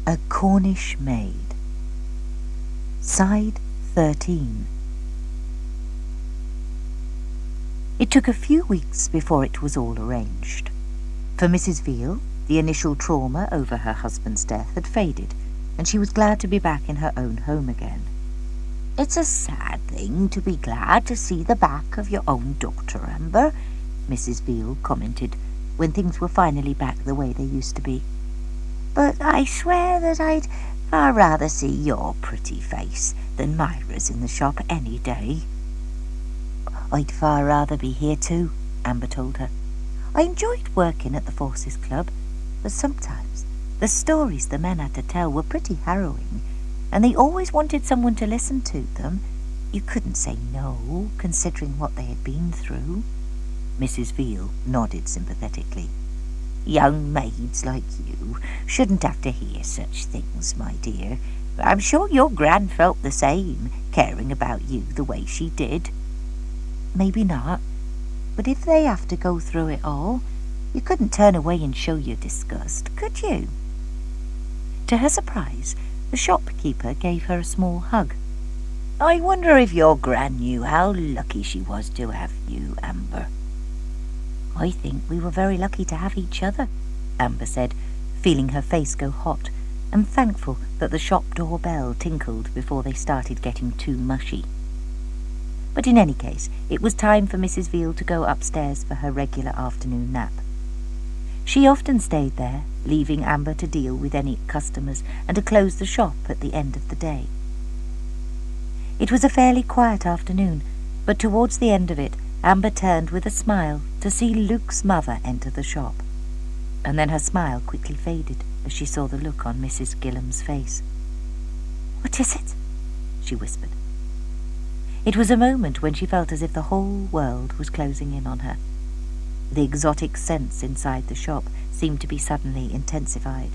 A Cornish Maid. Side 13. It took a few weeks before it was all arranged. For Mrs. Veal, the initial trauma over her husband's death had faded, and she was glad to be back in her own home again. "It's a sad thing to be glad to see the back of your own daughter, Amber," Mrs. Veal commented, when things were finally back the way they used to be. "But I swear that I'd far rather see your pretty face than Myra's in the shop any day." "I'd far rather be here too," Amber told her. "I enjoyed working at the Forces Club, but sometimes the stories the men had to tell were pretty harrowing, and they always wanted someone to listen to them. You couldn't say no, considering what they had been through." Mrs. Veal nodded sympathetically. "Young maids like you shouldn't have to hear such things, my dear. I'm sure your gran felt the same, caring about you the way she did." "Maybe not, but if they have to go through it all, you couldn't turn away and show your disgust, could you?" To her surprise, the shopkeeper gave her a small hug. "I wonder if your gran knew how lucky she was to have you, Amber." "I think we were very lucky to have each other," Amber said, feeling her face go hot, and thankful that the shop door bell tinkled before they started getting too mushy. But in any case, it was time for Mrs. Veal to go upstairs for her regular afternoon nap. She often stayed there, leaving Amber to deal with any customers and to close the shop at the end of the day. It was a fairly quiet afternoon, but towards the end of it, Amber turned with a smile to see Luke's mother enter the shop, and then her smile quickly faded as she saw the look on Mrs. Gillam's face. "What is it?" she whispered. It was a moment when she felt as if the whole world was closing in on her. The exotic scents inside the shop seemed to be suddenly intensified.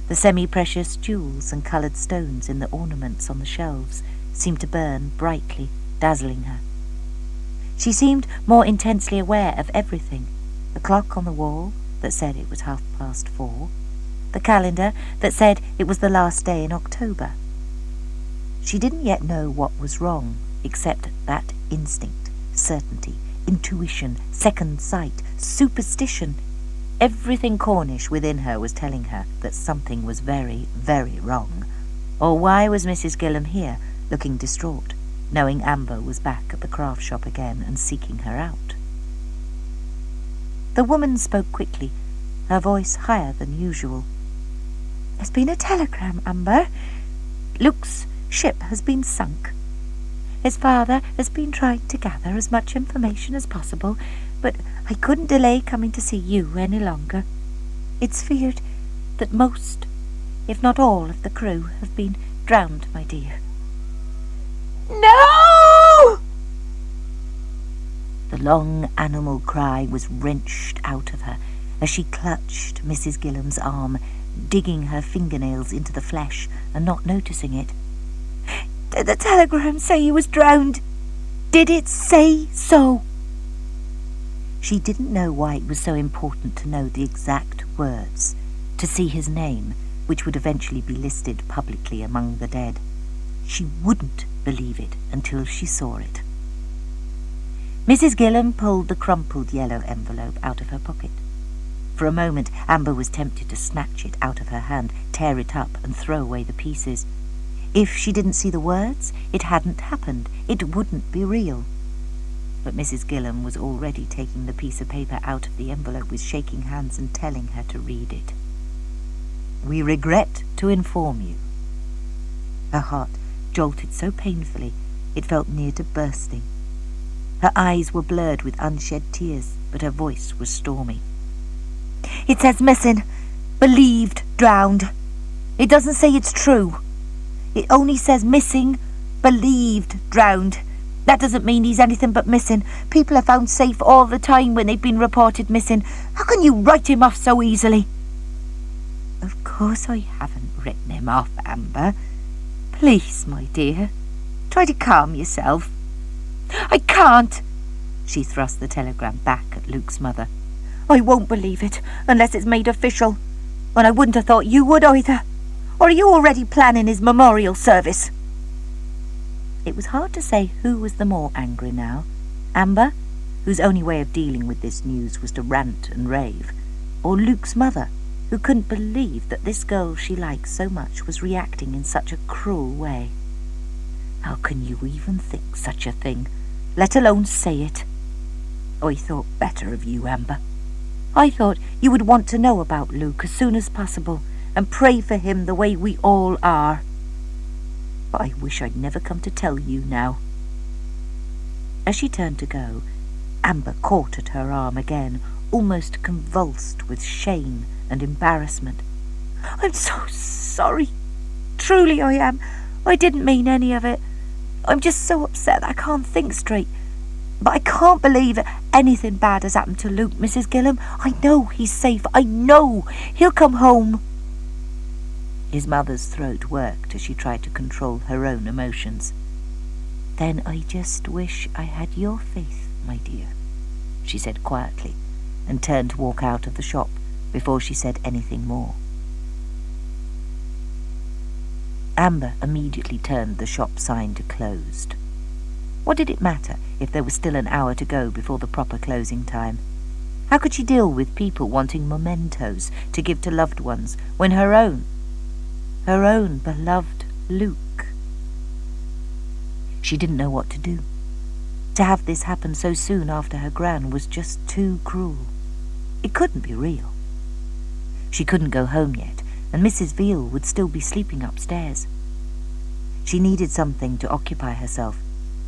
The semi-precious jewels and coloured stones in the ornaments on the shelves seemed to burn brightly, dazzling her. She seemed more intensely aware of everything: the clock on the wall that said it was 4:30, the calendar that said it was the last day in October. She didn't yet know what was wrong, except that instinct, certainty, intuition, second sight, superstition. Everything Cornish within her was telling her that something was very, very wrong. Or why was Mrs. Gillam here, looking distraught, knowing Amber was back at the craft shop again and seeking her out? The woman spoke quickly, her voice higher than usual. "There's been a telegram, Amber. Luke's ship has been sunk. His father has been trying to gather as much information as possible, but I couldn't delay coming to see you any longer. It's feared that most, if not all, of the crew have been drowned, my dear." "No!" The long animal cry was wrenched out of her as she clutched Mrs. Gillam's arm, digging her fingernails into the flesh and not noticing it. "Did the telegram say he was drowned? Did it say so?" She didn't know why it was so important to know the exact words, to see his name, which would eventually be listed publicly among the dead. She wouldn't believe it until she saw it. Mrs. Gillam pulled the crumpled yellow envelope out of her pocket. For a moment, Amber was tempted to snatch it out of her hand, tear it up, and throw away the pieces. If she didn't see the words, it hadn't happened. It wouldn't be real. But Mrs. Gillam was already taking the piece of paper out of the envelope with shaking hands and telling her to read it. "We regret to inform you." Her heart jolted so painfully it felt near to bursting. Her eyes were blurred with unshed tears, but her voice was stormy. "It says missing, believed drowned. It doesn't say it's true. It only says missing, believed drowned. That doesn't mean he's anything but missing. People are found safe all the time when they've been reported missing. How can you write him off so easily?" "Of course I haven't written him off, Amber. Please, my dear, try to calm yourself." "I can't." She thrust the telegram back at Luke's mother. "I won't believe it unless it's made official. And I wouldn't have thought you would either. Or are you already planning his memorial service?" It was hard to say who was the more angry now, Amber, whose only way of dealing with this news was to rant and rave, or Luke's mother, who couldn't believe that this girl she liked so much was reacting in such a cruel way. "How can you even think such a thing, let alone say it? I thought better of you, Amber. I thought you would want to know about Luke as soon as possible and pray for him the way we all are. But I wish I'd never come to tell you now." As she turned to go, Amber caught at her arm again, almost convulsed with shame and embarrassment. "I'm so sorry. Truly I am. I didn't mean any of it. I'm just so upset that I can't think straight. But I can't believe anything bad has happened to Luke, Mrs. Gillam. I know he's safe. I know he'll come home." His mother's throat worked as she tried to control her own emotions. "Then I just wish I had your faith, my dear," she said quietly, and turned to walk out of the shop before she said anything more. Amber immediately turned the shop sign to closed. What did it matter if there was still an hour to go before the proper closing time? How could she deal with people wanting mementos to give to loved ones when her own beloved Luke? She didn't know what to do. To have this happen so soon after her gran was just too cruel. It couldn't be real. She couldn't go home yet, and Mrs. Veal would still be sleeping upstairs. She needed something to occupy herself,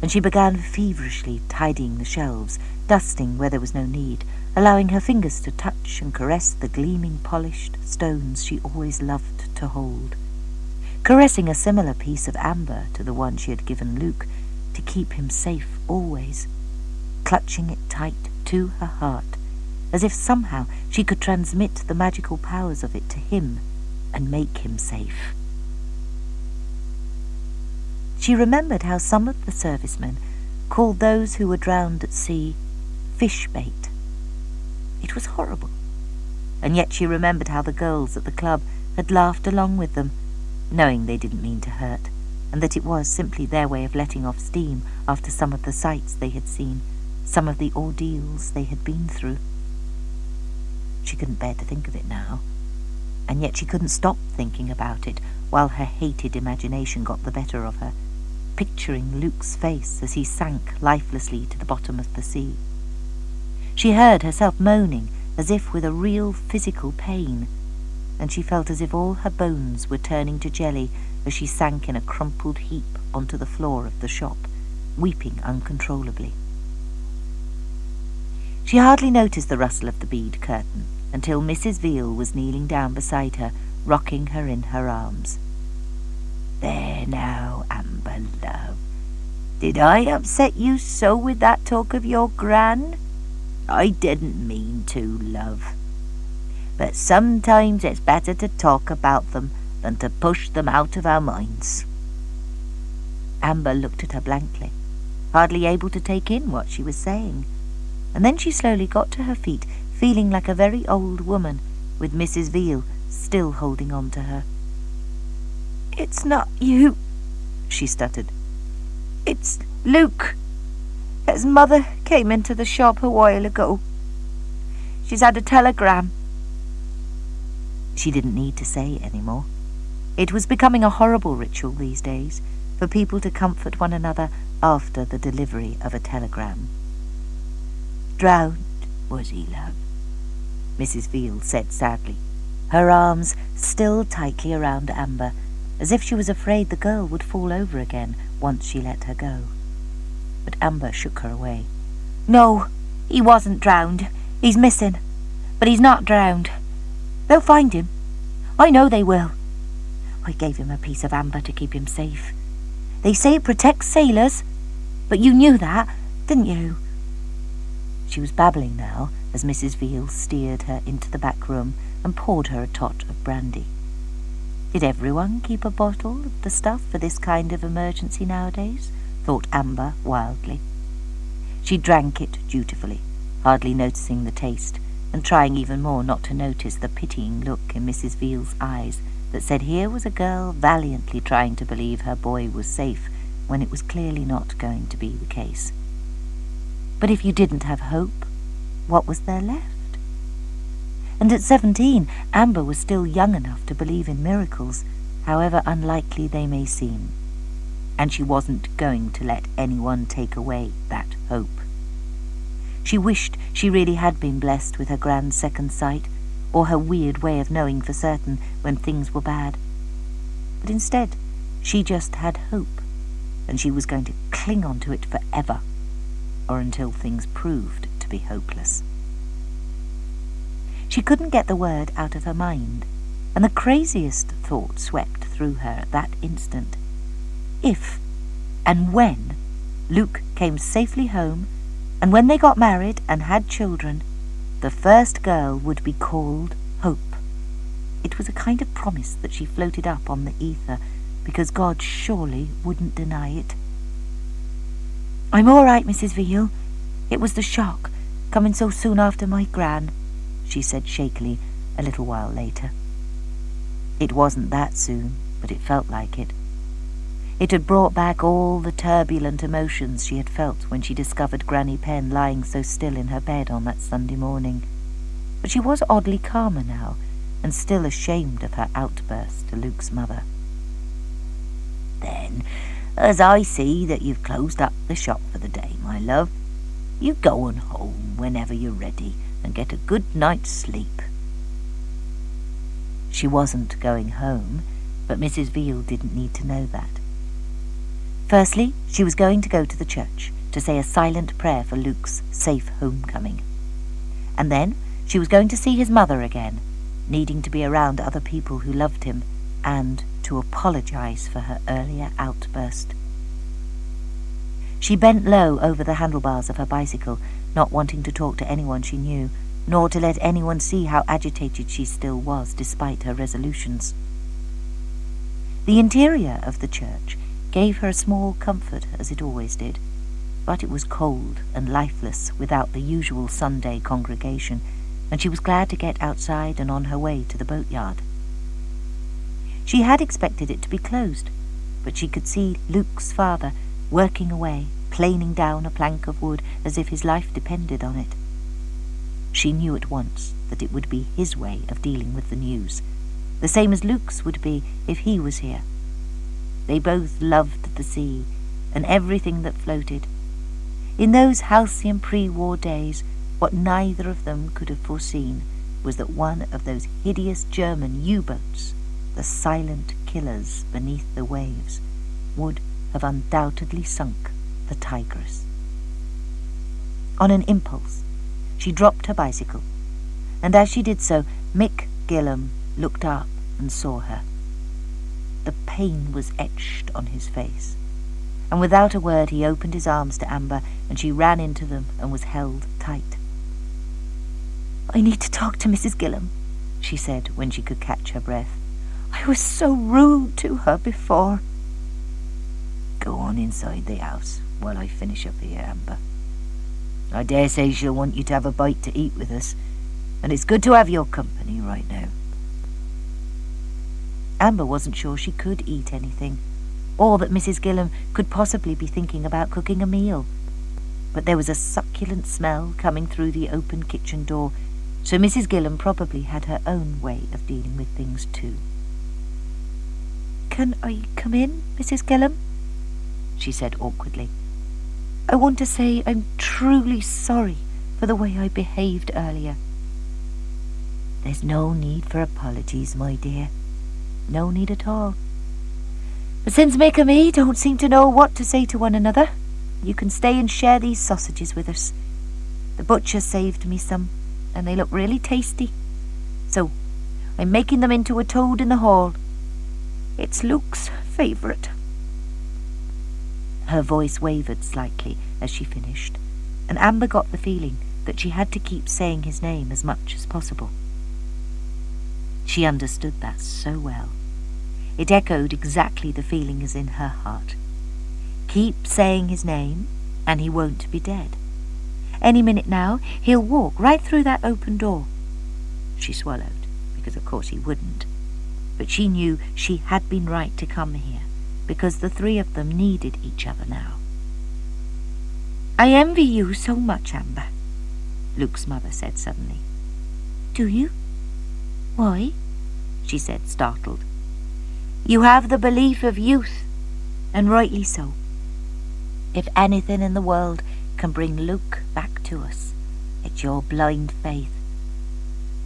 and she began feverishly tidying the shelves, dusting where there was no need, allowing her fingers to touch and caress the gleaming polished stones she always loved to hold, caressing a similar piece of amber to the one she had given Luke to keep him safe always, clutching it tight to her heart, as if somehow she could transmit the magical powers of it to him and make him safe. She remembered how some of the servicemen called those who were drowned at sea fish bait. It was horrible, and yet she remembered how the girls at the club had laughed along with them, knowing they didn't mean to hurt, and that it was simply their way of letting off steam after some of the sights they had seen, some of the ordeals they had been through. She couldn't bear to think of it now, and yet she couldn't stop thinking about it while her hated imagination got the better of her, picturing Luke's face as he sank lifelessly to the bottom of the sea. She heard herself moaning as if with a real physical pain, and she felt as if all her bones were turning to jelly as she sank in a crumpled heap onto the floor of the shop, weeping uncontrollably. She hardly noticed the rustle of the bead curtain until Mrs. Veal was kneeling down beside her, rocking her in her arms. "There now, Amber, love. Did I upset you so with that talk of your gran? I didn't mean to, love. But sometimes it's better to talk about them than to push them out of our minds." Amber looked at her blankly, hardly able to take in what she was saying, and then she slowly got to her feet, feeling like a very old woman, with Mrs. Veal still holding on to her. "It's not you," she stuttered. "It's Luke. His mother came into the shop a while ago. She's had a telegram." She didn't need to say it anymore. It was becoming a horrible ritual these days for people to comfort one another after the delivery of a telegram. "Drowned, was he, love?" Mrs. Veal said sadly, her arms still tightly around Amber, as if she was afraid the girl would fall over again once she let her go. But Amber shook her away. "No, he wasn't drowned. He's missing. But he's not drowned. They'll find him. I know they will. I gave him a piece of amber to keep him safe. They say it protects sailors, but you knew that, didn't you?" She was babbling now as Mrs. Veal steered her into the back room and poured her a tot of brandy. Did everyone keep a bottle of the stuff for this kind of emergency nowadays? Thought Amber wildly. She drank it dutifully, hardly noticing the taste, and trying even more not to notice the pitying look in Mrs. Veal's eyes that said here was a girl valiantly trying to believe her boy was safe when it was clearly not going to be the case. But if you didn't have hope, what was there left? And at 17, Amber was still young enough to believe in miracles, however unlikely they may seem. And she wasn't going to let anyone take away that hope. She wished she really had been blessed with her grand second sight, or her weird way of knowing for certain when things were bad. But instead, she just had hope, and she was going to cling on to it forever, or until things proved to be hopeless. She couldn't get the word out of her mind, and the craziest thought swept through her at that instant. If and when Luke came safely home, and when they got married and had children, the first girl would be called Hope. It was a kind of promise that she floated up on the ether, because God surely wouldn't deny it. "I'm all right, Mrs. Veal. It was the shock, coming so soon after my gran," she said shakily a little while later. It wasn't that soon, but it felt like it. It had brought back all the turbulent emotions she had felt when she discovered Granny Penn lying so still in her bed on that Sunday morning. But she was oddly calmer now, and still ashamed of her outburst to Luke's mother. "Then, as I see that you've closed up the shop for the day, my love, you go on home whenever you're ready and get a good night's sleep." She wasn't going home, but Mrs. Veal didn't need to know that. Firstly, she was going to go to the church to say a silent prayer for Luke's safe homecoming. And then she was going to see his mother again, needing to be around other people who loved him, and to apologize for her earlier outburst. She bent low over the handlebars of her bicycle, not wanting to talk to anyone she knew, nor to let anyone see how agitated she still was despite her resolutions. The interior of the church gave her a small comfort, as it always did, but it was cold and lifeless without the usual Sunday congregation, and she was glad to get outside and on her way to the boatyard. She had expected it to be closed, but she could see Luke's father working away, planing down a plank of wood as if his life depended on it. She knew at once that it would be his way of dealing with the news, the same as Luke's would be if he was here. They both loved the sea and everything that floated. In those halcyon pre-war days, what neither of them could have foreseen was that one of those hideous German U-boats, the silent killers beneath the waves, would have undoubtedly sunk the Tigress. On an impulse, she dropped her bicycle, and as she did so, Mick Gillam looked up and saw her. The pain was etched on his face, and without a word he opened his arms to Amber, and she ran into them and was held tight. "I need to talk to Mrs. Gillam," she said when she could catch her breath. "I was so rude to her before." "Go on inside the house while I finish up here, Amber. I dare say she'll want you to have a bite to eat with us, and it's good to have your company right now." Amber wasn't sure she could eat anything, or that Mrs. Gillam could possibly be thinking about cooking a meal. But there was a succulent smell coming through the open kitchen door, so Mrs. Gillam probably had her own way of dealing with things too. "Can I come in, Mrs. Gillam?" she said awkwardly. "I want to say I'm truly sorry for the way I behaved earlier." "There's no need for apologies, my dear. No need at all. But since Mick and me don't seem to know what to say to one another, you can stay and share these sausages with us. The butcher saved me some, and they look really tasty. So I'm making them into a toad in the hall. It's Luke's favourite." Her voice wavered slightly as she finished, and Amber got the feeling that she had to keep saying his name as much as possible. She understood that so well. It echoed exactly the feeling as in her heart. Keep saying his name, and he won't be dead. Any minute now, he'll walk right through that open door. She swallowed, because of course he wouldn't. but she knew she had been right to come here, because the three of them needed each other now. "I envy you so much, Amber," Luke's mother said suddenly. "Do you? Why?" she said, startled. "You have the belief of youth, and rightly so. If anything in the world can bring Luke back to us, it's your blind faith.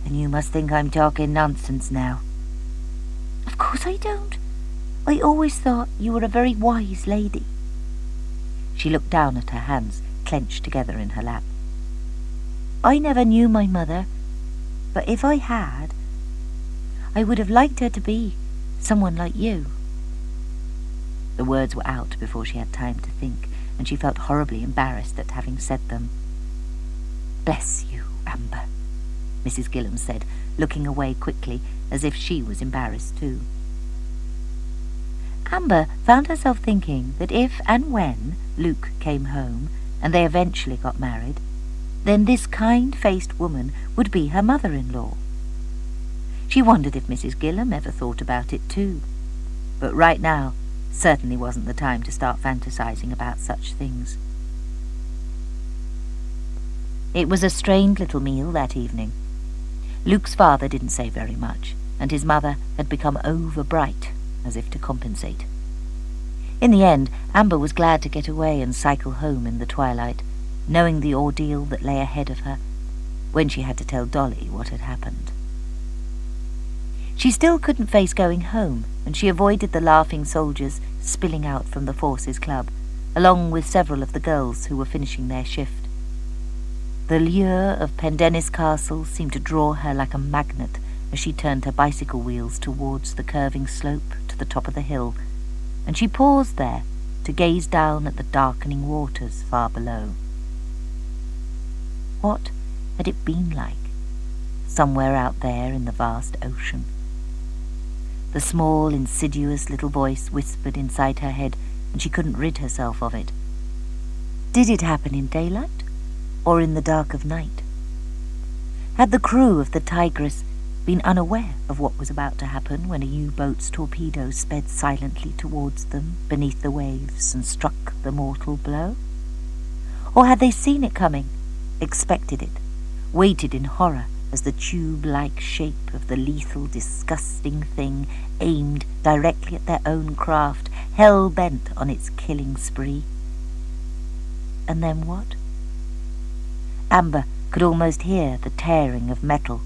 And you must think I'm talking nonsense now." "Of course I don't. I always thought you were a very wise lady." She looked down at her hands, clenched together in her lap. "I never knew my mother, but if I had, I would have liked her to be someone like you." The words were out before she had time to think, and she felt horribly embarrassed at having said them. "Bless you, Amber," Mrs. Gillam said, looking away quickly, as if she was embarrassed too. Amber found herself thinking that if and when Luke came home, and they eventually got married, then this kind-faced woman would be her mother-in-law. She wondered if Mrs. Gillam ever thought about it too, but right now certainly wasn't the time to start fantasizing about such things. It was a strained little meal that evening. Luke's father didn't say very much, and his mother had become over-bright, as if to compensate. In the end, Amber was glad to get away and cycle home in the twilight, knowing the ordeal that lay ahead of her, when she had to tell Dolly what had happened. She still couldn't face going home, and she avoided the laughing soldiers spilling out from the Forces Club, along with several of the girls who were finishing their shift. The lure of Pendennis Castle seemed to draw her like a magnet as she turned her bicycle wheels towards the curving slope to the top of the hill, and she paused there to gaze down at the darkening waters far below. What had it been like, somewhere out there in the vast ocean? The small, insidious little voice whispered inside her head, and she couldn't rid herself of it. Did it happen in daylight, or in the dark of night? Had the crew of the Tigress been unaware of what was about to happen when a U-boat's torpedo sped silently towards them beneath the waves and struck the mortal blow? Or had they seen it coming, expected it, waited in horror as the tube-like shape of the lethal, disgusting thing aimed directly at their own craft, hell-bent on its killing spree? And then what? Amber could almost hear the tearing of metal,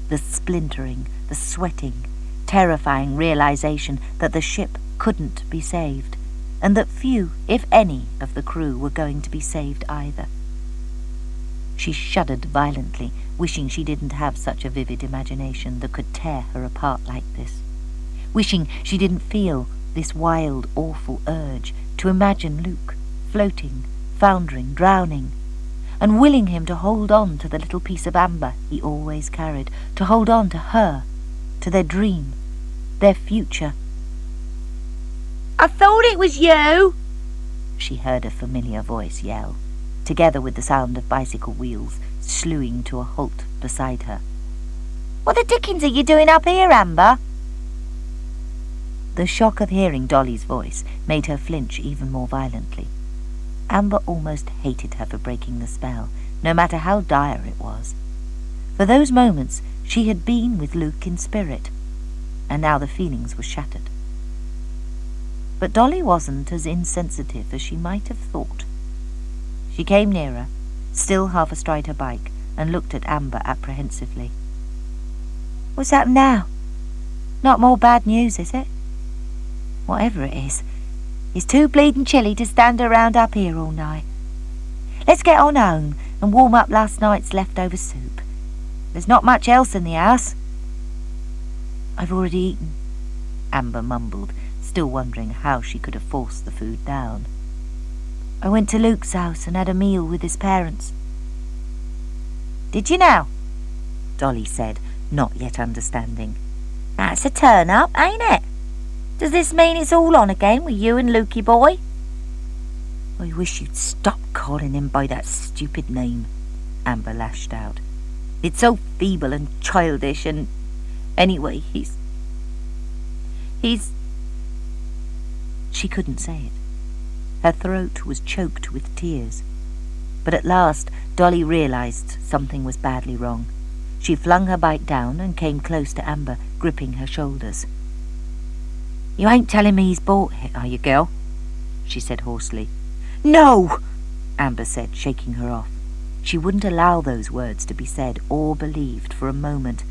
the splintering, the sweating, terrifying realization that the ship couldn't be saved, and that few, if any, of the crew were going to be saved either. She shuddered violently, wishing she didn't have such a vivid imagination that could tear her apart like this, wishing she didn't feel this wild, awful urge to imagine Luke floating, foundering, drowning, and willing him to hold on to the little piece of amber he always carried, to hold on to her, to their dream, their future. "I thought it was you!" she heard a familiar voice yell, together with the sound of bicycle wheels slewing to a halt beside her. "What the dickens are you doing up here, Amber?" The shock of hearing Dolly's voice made her flinch even more violently. Amber almost hated her for breaking the spell, no matter how dire it was. For those moments she had been with Luke in spirit, and now the feelings were shattered. But Dolly wasn't as insensitive as she might have thought. She came nearer, still half astride her bike, and looked at Amber apprehensively. "What's happened now? Not more bad news, is it? Whatever it is, it's too bleeding chilly to stand around up here all night. Let's get on home and warm up last night's leftover soup. There's not much else in the house." "I've already eaten," Amber mumbled, still wondering how she could have forced the food down. "I went to Luke's house and had a meal with his parents." "Did you now?" Dolly said, not yet understanding. "That's a turn-up, ain't it? Does this mean it's all on again with you and Lukey boy?" "I wish you'd stop calling him by that stupid name," Amber lashed out. "It's so feeble and childish, and anyway, He's... She couldn't say it. Her throat was choked with tears. But at last, Dolly realised something was badly wrong. She flung her bike down and came close to Amber, gripping her shoulders. "You ain't telling me he's bought it, are you, girl?" she said hoarsely. "No!" Amber said, shaking her off. She wouldn't allow those words to be said or believed for a moment.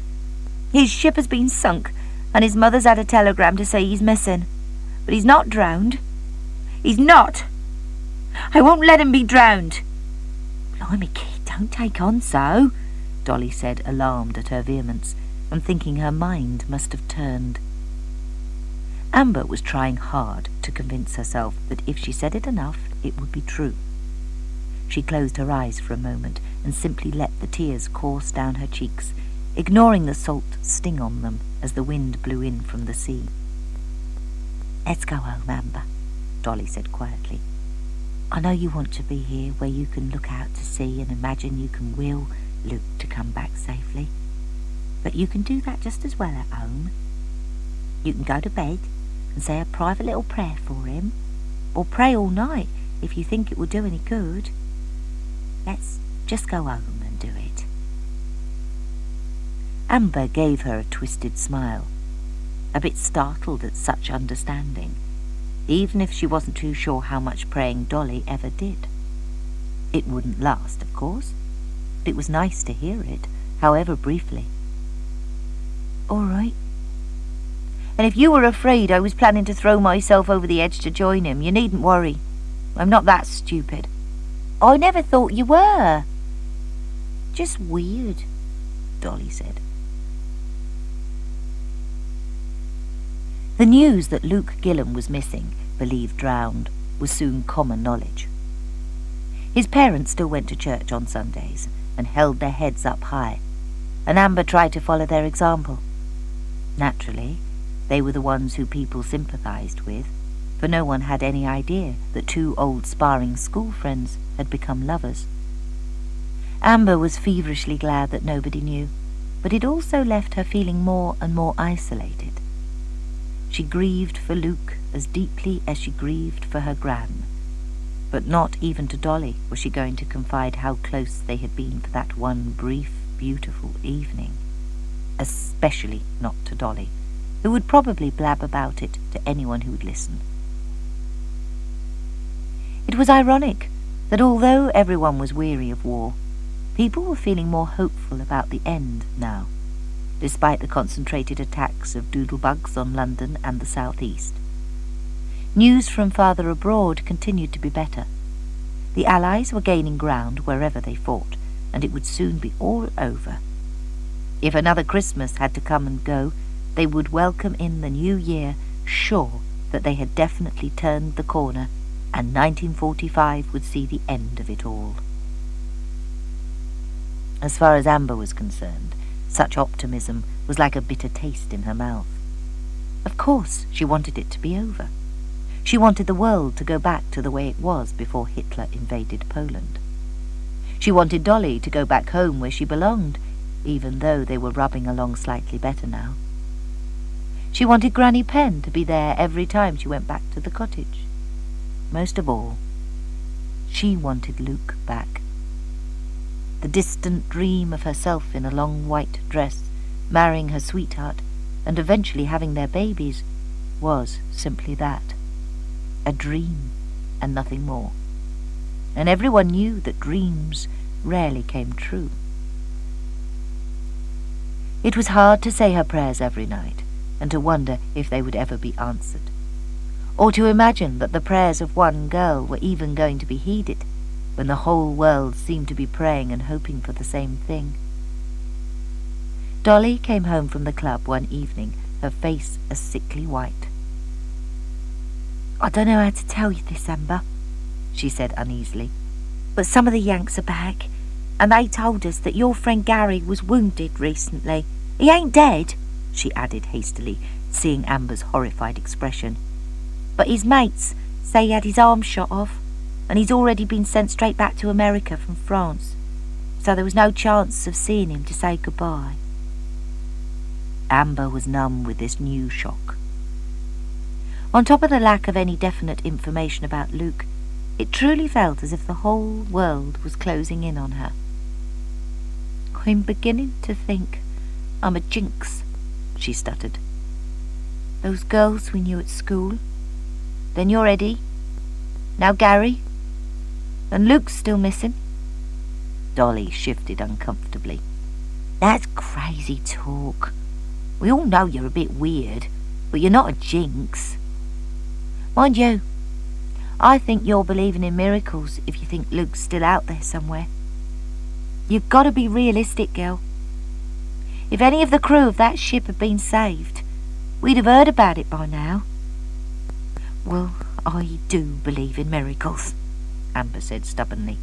"His ship has been sunk, and his mother's had a telegram to say he's missing. But he's not drowned. He's not! I won't let him be drowned!" "Blimey, kid, don't take on so," Dolly said, alarmed at her vehemence, and thinking her mind must have turned. Amber was trying hard to convince herself that if she said it enough, it would be true. She closed her eyes for a moment and simply let the tears course down her cheeks, ignoring the salt sting on them as the wind blew in from the sea. "Let's go home, Amber," Dolly said quietly. "I know you want to be here where you can look out to sea and imagine you can will Luke to come back safely. But you can do that just as well at home. You can go to bed and say a private little prayer for him, or pray all night if you think it will do any good. Let's just go home and do it." Amber gave her a twisted smile, a bit startled at such understanding, even if she wasn't too sure how much praying Dolly ever did. It wouldn't last, of course, but it was nice to hear it, however briefly. "All right. And if you were afraid I was planning to throw myself over the edge to join him, you needn't worry. I'm not that stupid." "I never thought you were." "Just weird," Dolly said. The news that Luke Gillam was missing, believed drowned, was soon common knowledge. His parents still went to church on Sundays and held their heads up high, and Amber tried to follow their example. Naturally, they were the ones who people sympathised with, for no one had any idea that two old sparring school friends had become lovers. Amber was feverishly glad that nobody knew, but it also left her feeling more and more isolated. She grieved for Luke as deeply as she grieved for her gran, but not even to Dolly was she going to confide how close they had been for that one brief, beautiful evening. Especially not to Dolly, who would probably blab about it to anyone who would listen. It was ironic that although everyone was weary of war, people were feeling more hopeful about the end now, despite the concentrated attacks of doodlebugs on London and the southeast. News from farther abroad continued to be better. The Allies were gaining ground wherever they fought, and it would soon be all over. If another Christmas had to come and go, they would welcome in the new year, sure that they had definitely turned the corner, and 1945 would see the end of it all. As far as Amber was concerned, such optimism was like a bitter taste in her mouth. Of course she wanted it to be over. She wanted the world to go back to the way it was before Hitler invaded Poland. She wanted Dolly to go back home where she belonged, even though they were rubbing along slightly better now. She wanted Granny Penn to be there every time she went back to the cottage. Most of all, she wanted Luke back. The distant dream of herself in a long white dress, marrying her sweetheart, and eventually having their babies, was simply that. A dream, and nothing more. And everyone knew that dreams rarely came true. It was hard to say her prayers every night, and to wonder if they would ever be answered, or to imagine that the prayers of one girl were even going to be heeded, when the whole world seemed to be praying and hoping for the same thing. Dolly came home from the club one evening, her face a sickly white. "I don't know how to tell you this, Amber," she said uneasily, "but some of the Yanks are back, and they told us that your friend Gary was wounded recently. He ain't dead," she added hastily, seeing Amber's horrified expression. "But his mates say he had his arm shot off, and he's already been sent straight back to America from France, so there was no chance of seeing him to say goodbye." Amber was numb with this new shock. On top of the lack of any definite information about Luke, it truly felt as if the whole world was closing in on her. "I'm beginning to think I'm a jinx," she stuttered. "Those girls we knew at school, then you're Eddie, now Gary, and Luke's still missing." Dolly shifted uncomfortably. "That's crazy talk. We all know you're a bit weird, but you're not a jinx. Mind you, I think you're believing in miracles if you think Luke's still out there somewhere. You've got to be realistic, girl. If any of the crew of that ship had been saved, we'd have heard about it by now." "Well, I do believe in miracles," Amber said stubbornly.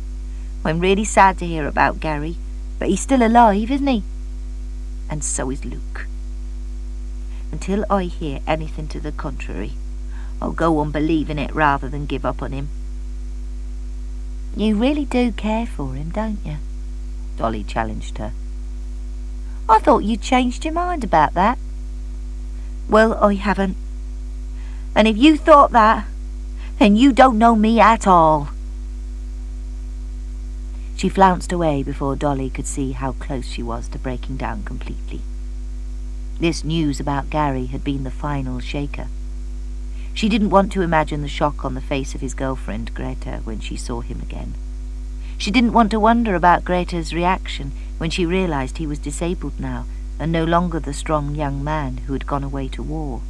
"I'm really sad to hear about Gary, but he's still alive, isn't he? And so is Luke. Until I hear anything to the contrary, I'll go on believing it rather than give up on him." "You really do care for him, don't you?" Dolly challenged her. "I thought you'd changed your mind about that." "Well, I haven't. And if you thought that, then you don't know me at all." She flounced away before Dolly could see how close she was to breaking down completely. This news about Gary had been the final shaker. She didn't want to imagine the shock on the face of his girlfriend, Greta, when she saw him again. She didn't want to wonder about Greta's reaction when she realized he was disabled now and no longer the strong young man who had gone away to war.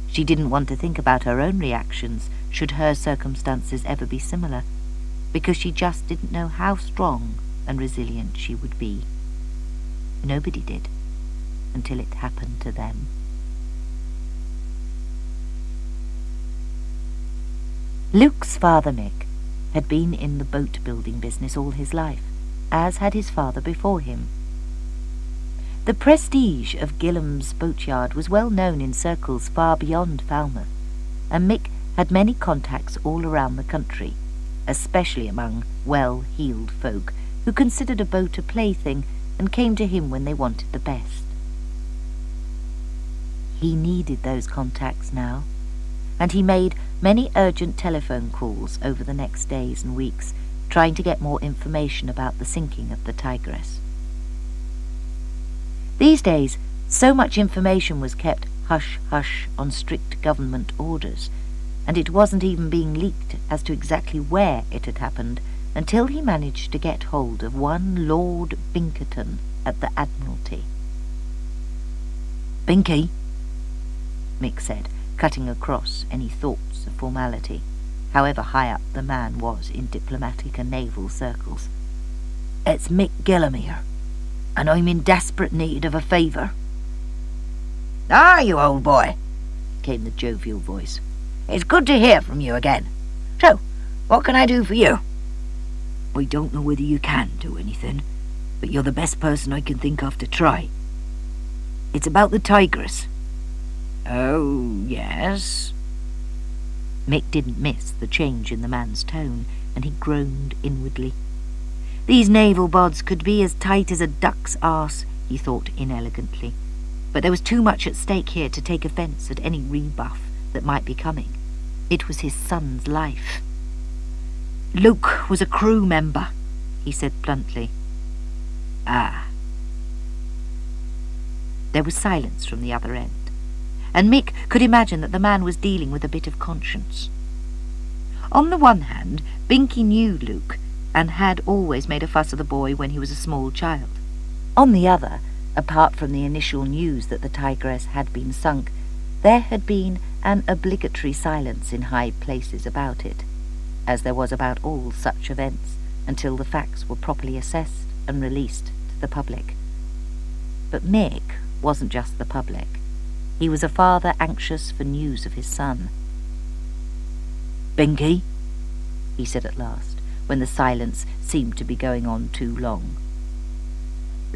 She didn't want to think about her own reactions should her circumstances ever be similar, because she just didn't know how strong and resilient she would be. Nobody did, until it happened to them. Luke's father, Mick, had been in the boat-building business all his life, as had his father before him. The prestige of Gillam's boatyard was well known in circles far beyond Falmouth, and Mick had many contacts all around the country, especially among well-heeled folk who considered a boat a plaything and came to him when they wanted the best. He needed those contacts now, and he made many urgent telephone calls over the next days and weeks, trying to get more information about the sinking of the Tigress. These days, so much information was kept hush-hush on strict government orders, and it wasn't even being leaked as to exactly where it had happened until he managed to get hold of one Lord Binkerton at the Admiralty. "Binky," Mick said, cutting across any thoughts of formality, however high up the man was in diplomatic and naval circles. "It's Mick Gillam here, and I'm in desperate need of a favour." "Are you, old boy?" came the jovial voice. "It's good to hear from you again. So, what can I do for you?" "I don't know whether you can do anything, but you're the best person I can think of to try. It's about the Tigress." "Oh, yes." Mick didn't miss the change in the man's tone, and he groaned inwardly. These naval bods could be as tight as a duck's arse, he thought inelegantly, but there was too much at stake here to take offence at any rebuff that might be coming. It was his son's life. "Luke was a crew member," he said bluntly. "Ah." There was silence from the other end, and Mick could imagine that the man was dealing with a bit of conscience. On the one hand, Binky knew Luke, and had always made a fuss of the boy when he was a small child. On the other, apart from the initial news that the Tigress had been sunk, there had been an obligatory silence in high places about it, as there was about all such events until the facts were properly assessed and released to the public. But Mick wasn't just the public. He was a father anxious for news of his son. "Binky," he said at last, when the silence seemed to be going on too long.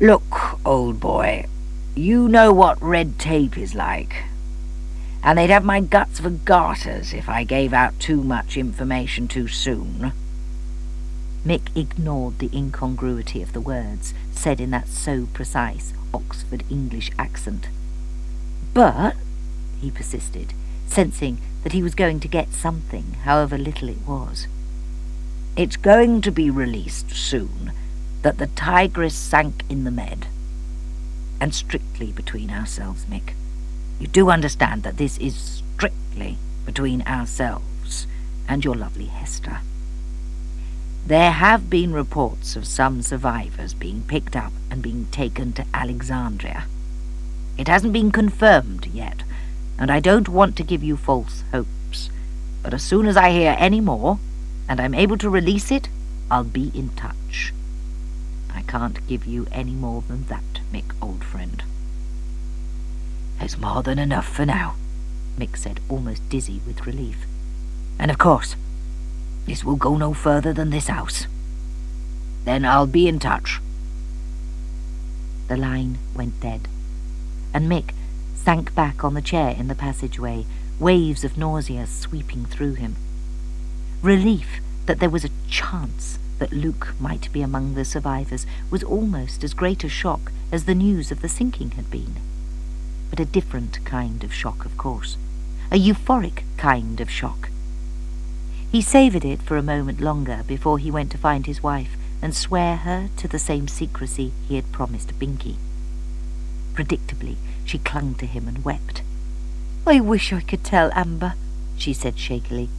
"Look, old boy, you know what red tape is like, and they'd have my guts for garters if I gave out too much information too soon." Mick ignored the incongruity of the words, said in that so precise Oxford English accent. "But," he persisted, sensing that he was going to get something, however little it was. "It's going to be released soon that the Tigress sank in the Med. And strictly between ourselves, Mick. You do understand that this is strictly between ourselves and your lovely Hester. There have been reports of some survivors being picked up and being taken to Alexandria. It hasn't been confirmed yet, and I don't want to give you false hopes, but as soon as I hear any more, and I'm able to release it, I'll be in touch. I can't give you any more than that, Mick, old friend." "It's more than enough for now," Mick said, almost dizzy with relief. "And of course, this will go no further than this house. Then I'll be in touch." The line went dead, and Mick sank back on the chair in the passageway, waves of nausea sweeping through him. Relief that there was a chance that Luke might be among the survivors was almost as great a shock as the news of the sinking had been. But a different kind of shock, of course. A euphoric kind of shock. He savoured it for a moment longer before he went to find his wife and swear her to the same secrecy he had promised Binky. Predictably, she clung to him and wept. "I wish I could tell Amber," she said shakily.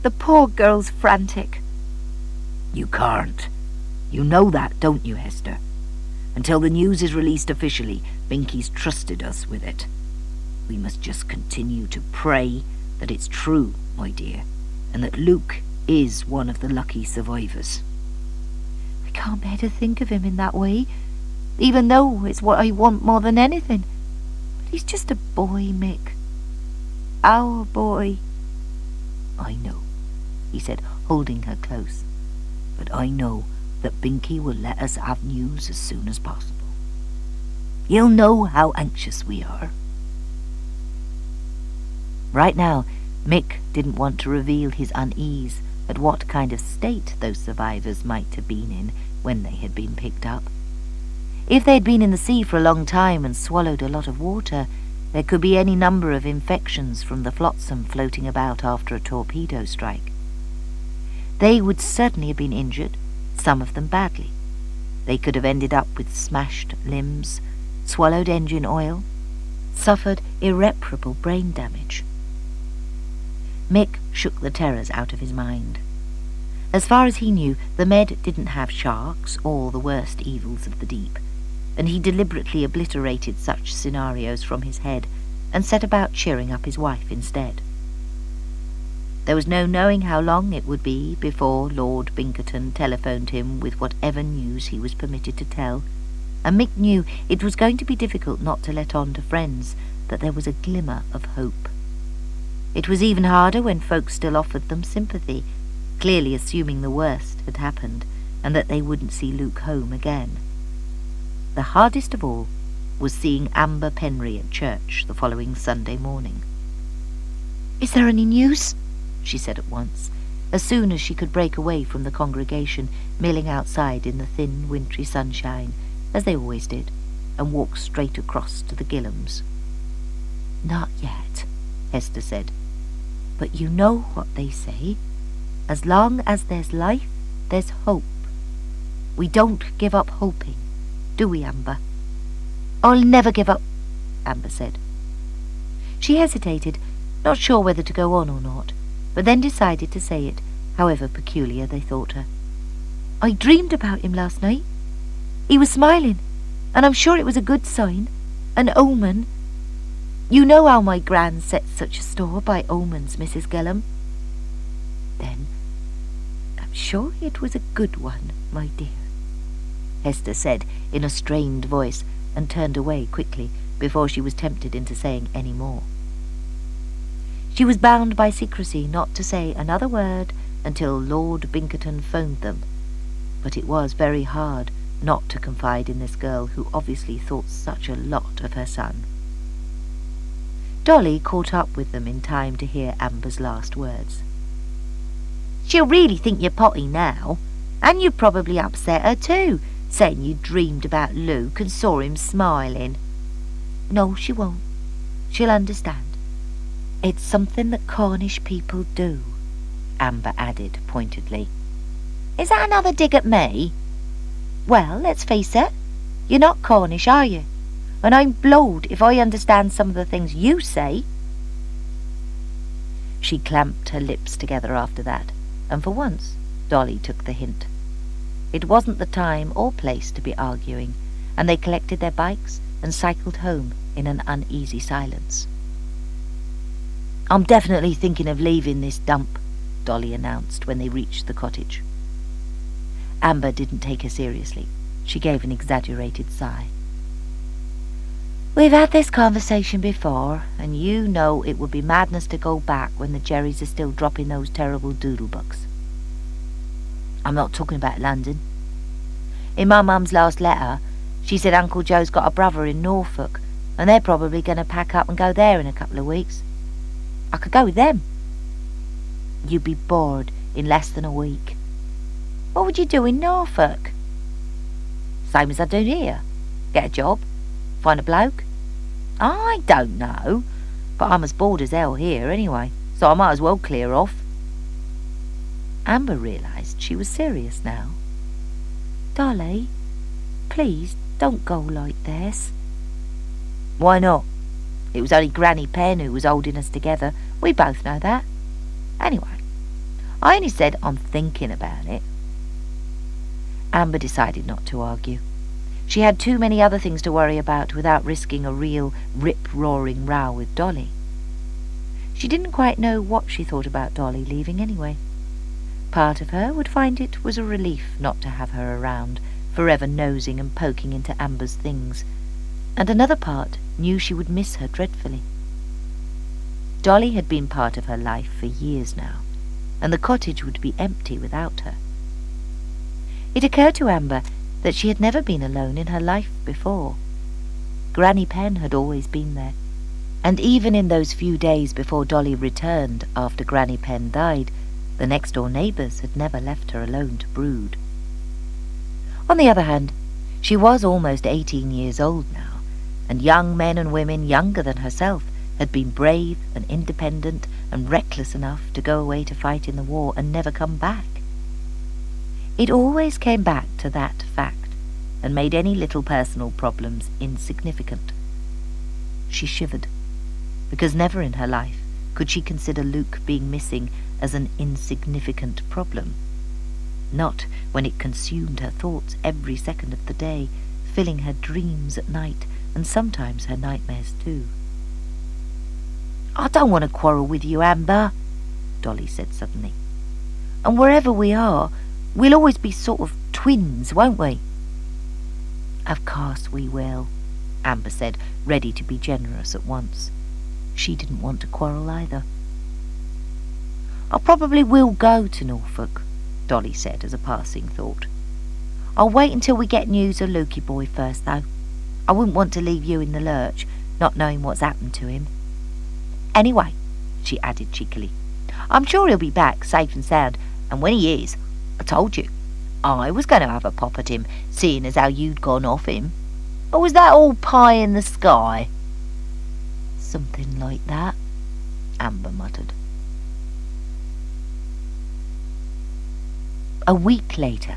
"The poor girl's frantic." "You can't. You know that, don't you, Hester? Until the news is released officially, Binky's trusted us with it. We must just continue to pray that it's true, my dear, and that Luke is one of the lucky survivors." "I can't bear to think of him in that way, even though it's what I want more than anything. But he's just a boy, Mick. Our boy." "I know," he said, holding her close. "But I know that Binky will let us have news as soon as possible. He'll know how anxious we are." Right now, Mick didn't want to reveal his unease at what kind of state those survivors might have been in when they had been picked up. If they had been in the sea for a long time and swallowed a lot of water, there could be any number of infections from the flotsam floating about after a torpedo strike. They would certainly have been injured, some of them badly. They could have ended up with smashed limbs, swallowed engine oil, suffered irreparable brain damage. Mick shook the terrors out of his mind. As far as he knew, the Med didn't have sharks or the worst evils of the deep, and he deliberately obliterated such scenarios from his head and set about cheering up his wife instead. There was no knowing how long it would be before Lord Binkerton telephoned him with whatever news he was permitted to tell, and Mick knew it was going to be difficult not to let on to friends that there was a glimmer of hope. It was even harder when folks still offered them sympathy, clearly assuming the worst had happened and that they wouldn't see Luke home again. The hardest of all was seeing Amber Penry at church the following Sunday morning. "Is there any news?" she said at once, as soon as she could break away from the congregation milling outside in the thin wintry sunshine, as they always did, and walk straight across to the Gillams. "Not yet," Hester said. "But you know what they say. As long as there's life, there's hope. We don't give up hoping, do we, Amber?" "I'll never give up," Amber said. She hesitated, not sure whether to go on or not, but then decided to say it, however peculiar they thought her. "I dreamed about him last night. He was smiling, and I'm sure it was a good sign, an omen. You know how my gran sets such a store by omens, Mrs. Gillam." "Then I'm sure it was a good one, my dear," Hester said in a strained voice, and turned away quickly before she was tempted into saying any more. She was bound by secrecy not to say another word until Lord Binkerton phoned them, but it was very hard not to confide in this girl who obviously thought such a lot of her son. Dolly caught up with them in time to hear Amber's last words. "She'll really think you're potty now, and you've probably upset her too, saying you dreamed about Luke and saw him smiling." "No, she won't. She'll understand. It's something that Cornish people do, Amber added pointedly. Is that another dig at me? Well, let's face it, you're not Cornish, are you? And I'm blowed if I understand some of the things you say. She clamped her lips together after that, and for once Dolly took the hint. It wasn't the time or place to be arguing, and they collected their bikes and cycled home in an uneasy silence. I'm definitely thinking of leaving this dump, Dolly announced when they reached the cottage. Amber didn't take her seriously. She gave an exaggerated sigh. We've had this conversation before, and you know it would be madness to go back when the Jerrys are still dropping those terrible doodle-bugs. I'm not talking about London. In my mum's last letter, she said Uncle Joe's got a brother in Norfolk, and they're probably going to pack up and go there in a couple of weeks. I could go with them. You'd be bored in less than a week. What would you do in Norfolk? Same as I do here. Get a job. Find a bloke. I don't know, but I'm as bored as hell here anyway, so I might as well clear off. Amber realised she was serious now. Dolly, please don't go like this. Why not? It was only Granny Pen who was holding us together. We both know that. Anyway, I only said I'm thinking about it. Amber decided not to argue. She had too many other things to worry about without risking a real rip-roaring row with Dolly. She didn't quite know what she thought about Dolly leaving anyway. Part of her would find it was a relief not to have her around, forever nosing and poking into Amber's things, and another part knew she would miss her dreadfully. Dolly had been part of her life for years now, and the cottage would be empty without her. It occurred to Amber that she had never been alone in her life before. Granny Pen had always been there, and even in those few days before Dolly returned after Granny Pen died, the next-door neighbours had never left her alone to brood. On the other hand, she was almost 18 years old now, and young men and women younger than herself had been brave and independent and reckless enough to go away to fight in the war and never come back. It always came back to that fact and made any little personal problems insignificant. She shivered, because never in her life could she consider Luke being missing as an insignificant problem. Not when it consumed her thoughts every second of the day, filling her dreams at night and sometimes her nightmares too. I don't want to quarrel with you, Amber, Dolly said suddenly. And wherever we are, we'll always be sort of twins, won't we? Of course we will, Amber said, ready to be generous at once. She didn't want to quarrel either. I probably will go to Norfolk, Dolly said as a passing thought. I'll wait until we get news of Lukey boy first, though. I wouldn't want to leave you in the lurch, not knowing what's happened to him. Anyway, she added cheekily, I'm sure he'll be back safe and sound, and when he is, I told you, I was going to have a pop at him, seeing as how you'd gone off him. Or was that all pie in the sky? Something like that, Amber muttered. A week later,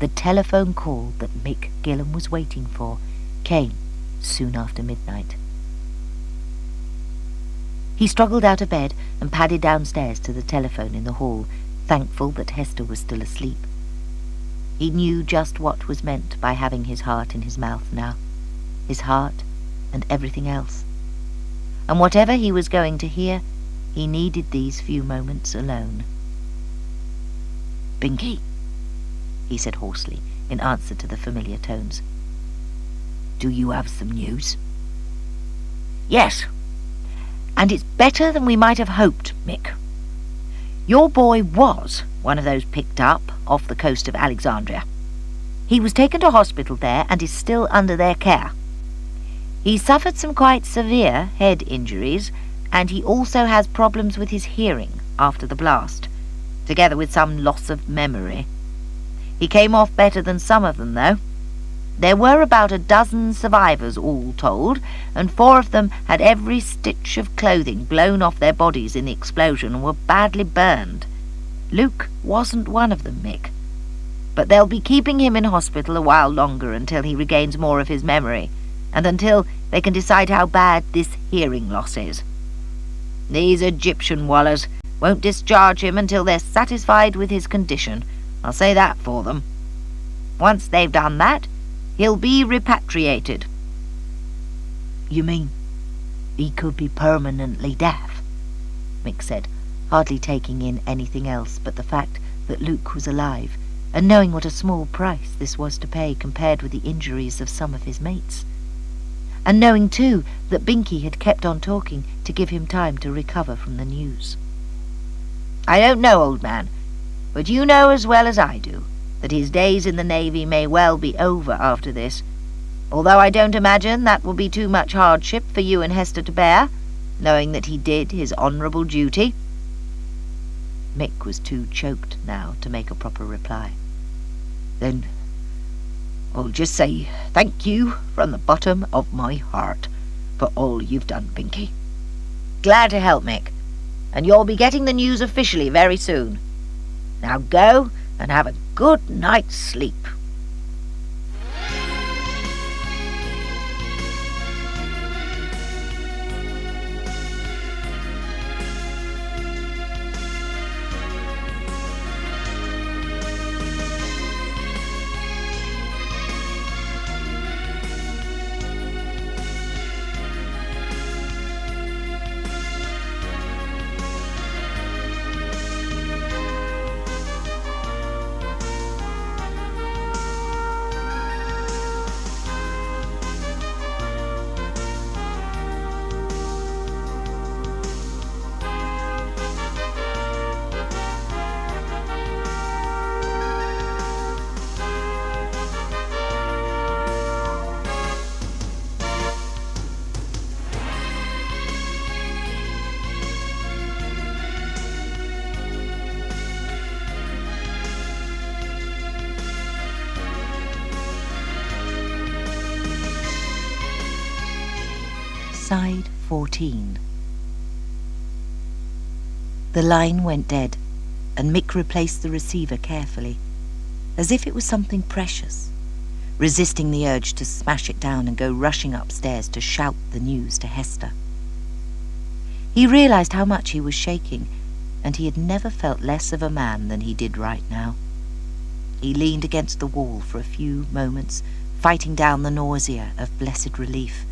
the telephone call that Mick Gillam was waiting for came soon after midnight. He struggled out of bed and padded downstairs to the telephone in the hall, thankful that Hester was still asleep. He knew just what was meant by having his heart in his mouth now, his heart and everything else. And whatever he was going to hear, he needed these few moments alone. Binky, he said hoarsely, in answer to the familiar tones. Do you have some news? Yes, and it's better than we might have hoped, Mick. Your boy was one of those picked up off the coast of Alexandria. He was taken to hospital there and is still under their care. He suffered some quite severe head injuries, and he also has problems with his hearing after the blast, together with some loss of memory. He came off better than some of them, though. There were about a dozen survivors all told, and 4 of them had every stitch of clothing blown off their bodies in the explosion and were badly burned. Luke wasn't one of them, Mick. But they'll be keeping him in hospital a while longer until he regains more of his memory, and until they can decide how bad this hearing loss is. These Egyptian wallers won't discharge him until they're satisfied with his condition. I'll say that for them. Once they've done that, he'll be repatriated." "You mean he could be permanently deaf?" Mick said, hardly taking in anything else but the fact that Luke was alive, and knowing what a small price this was to pay compared with the injuries of some of his mates. And knowing, too, that Binkie had kept on talking to give him time to recover from the news. "I don't know, old man, but you know as well as I do that his days in the Navy may well be over after this, although I don't imagine that will be too much hardship for you and Hester to bear, knowing that he did his honourable duty." Mick was too choked now to make a proper reply. "Then I'll just say thank you from the bottom of my heart for all you've done, Binkie. Glad to help, Mick, and you'll be getting the news officially very soon. Now go and have a good night's sleep." Side 14. The line went dead, and Mick replaced the receiver carefully, as if it was something precious, resisting the urge to smash it down and go rushing upstairs to shout the news to Hester. He realized how much he was shaking, and he had never felt less of a man than he did right now. He leaned against the wall for a few moments, fighting down the nausea of blessed relief,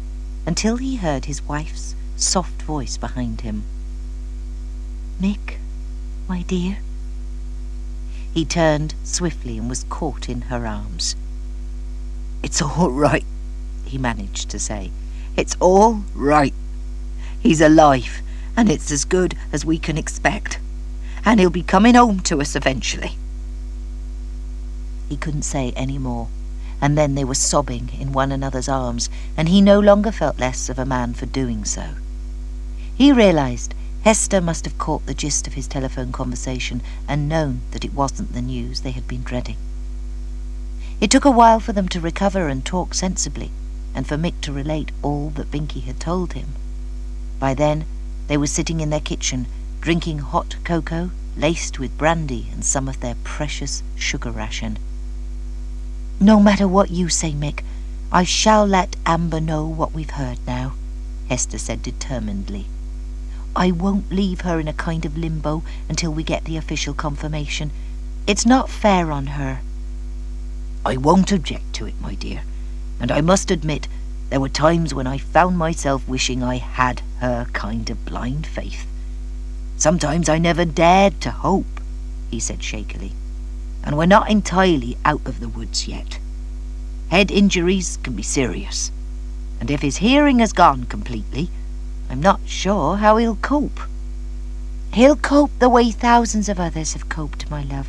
until he heard his wife's soft voice behind him. "Mick, my dear." He turned swiftly and was caught in her arms. "It's all right," he managed to say. "It's all right. He's alive, and it's as good as we can expect. And he'll be coming home to us eventually." He couldn't say any more, and then they were sobbing in one another's arms, and he no longer felt less of a man for doing so. He realized Hester must have caught the gist of his telephone conversation and known that it wasn't the news they had been dreading. It took a while for them to recover and talk sensibly, and for Mick to relate all that Binkie had told him. By then, they were sitting in their kitchen, drinking hot cocoa, laced with brandy and some of their precious sugar ration. "No matter what you say, Mick, I shall let Amber know what we've heard now," Hester said determinedly. "I won't leave her in a kind of limbo until we get the official confirmation. It's not fair on her." "I won't object to it, my dear, and I must admit there were times when I found myself wishing I had her kind of blind faith. Sometimes I never dared to hope," he said shakily. "And we're not entirely out of the woods yet. Head injuries can be serious, and if his hearing has gone completely, I'm not sure how he'll cope." "He'll cope the way thousands of others have coped, my love.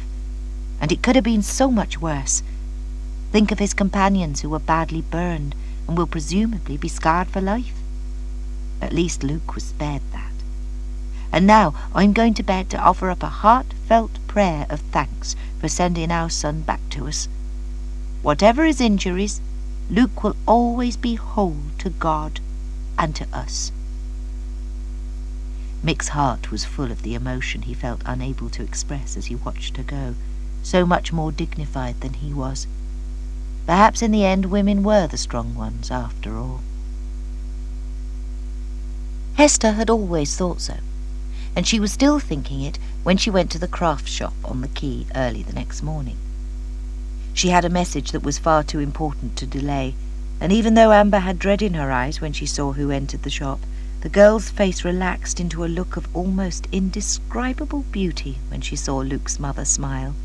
And it could have been so much worse. Think of his companions who were badly burned and will presumably be scarred for life. At least Luke was spared that. And now I'm going to bed to offer up a heartfelt prayer of thanks for sending our son back to us. Whatever his injuries, Luke will always be whole to God and to us." Mick's heart was full of the emotion he felt unable to express as he watched her go, so much more dignified than he was. Perhaps in the end women were the strong ones after all. Hester had always thought so, and she was still thinking it when she went to the craft shop on the quay early the next morning. She had a message that was far too important to delay, and even though Amber had dread in her eyes when she saw who entered the shop, the girl's face relaxed into a look of almost indescribable beauty when she saw Luke's mother smile.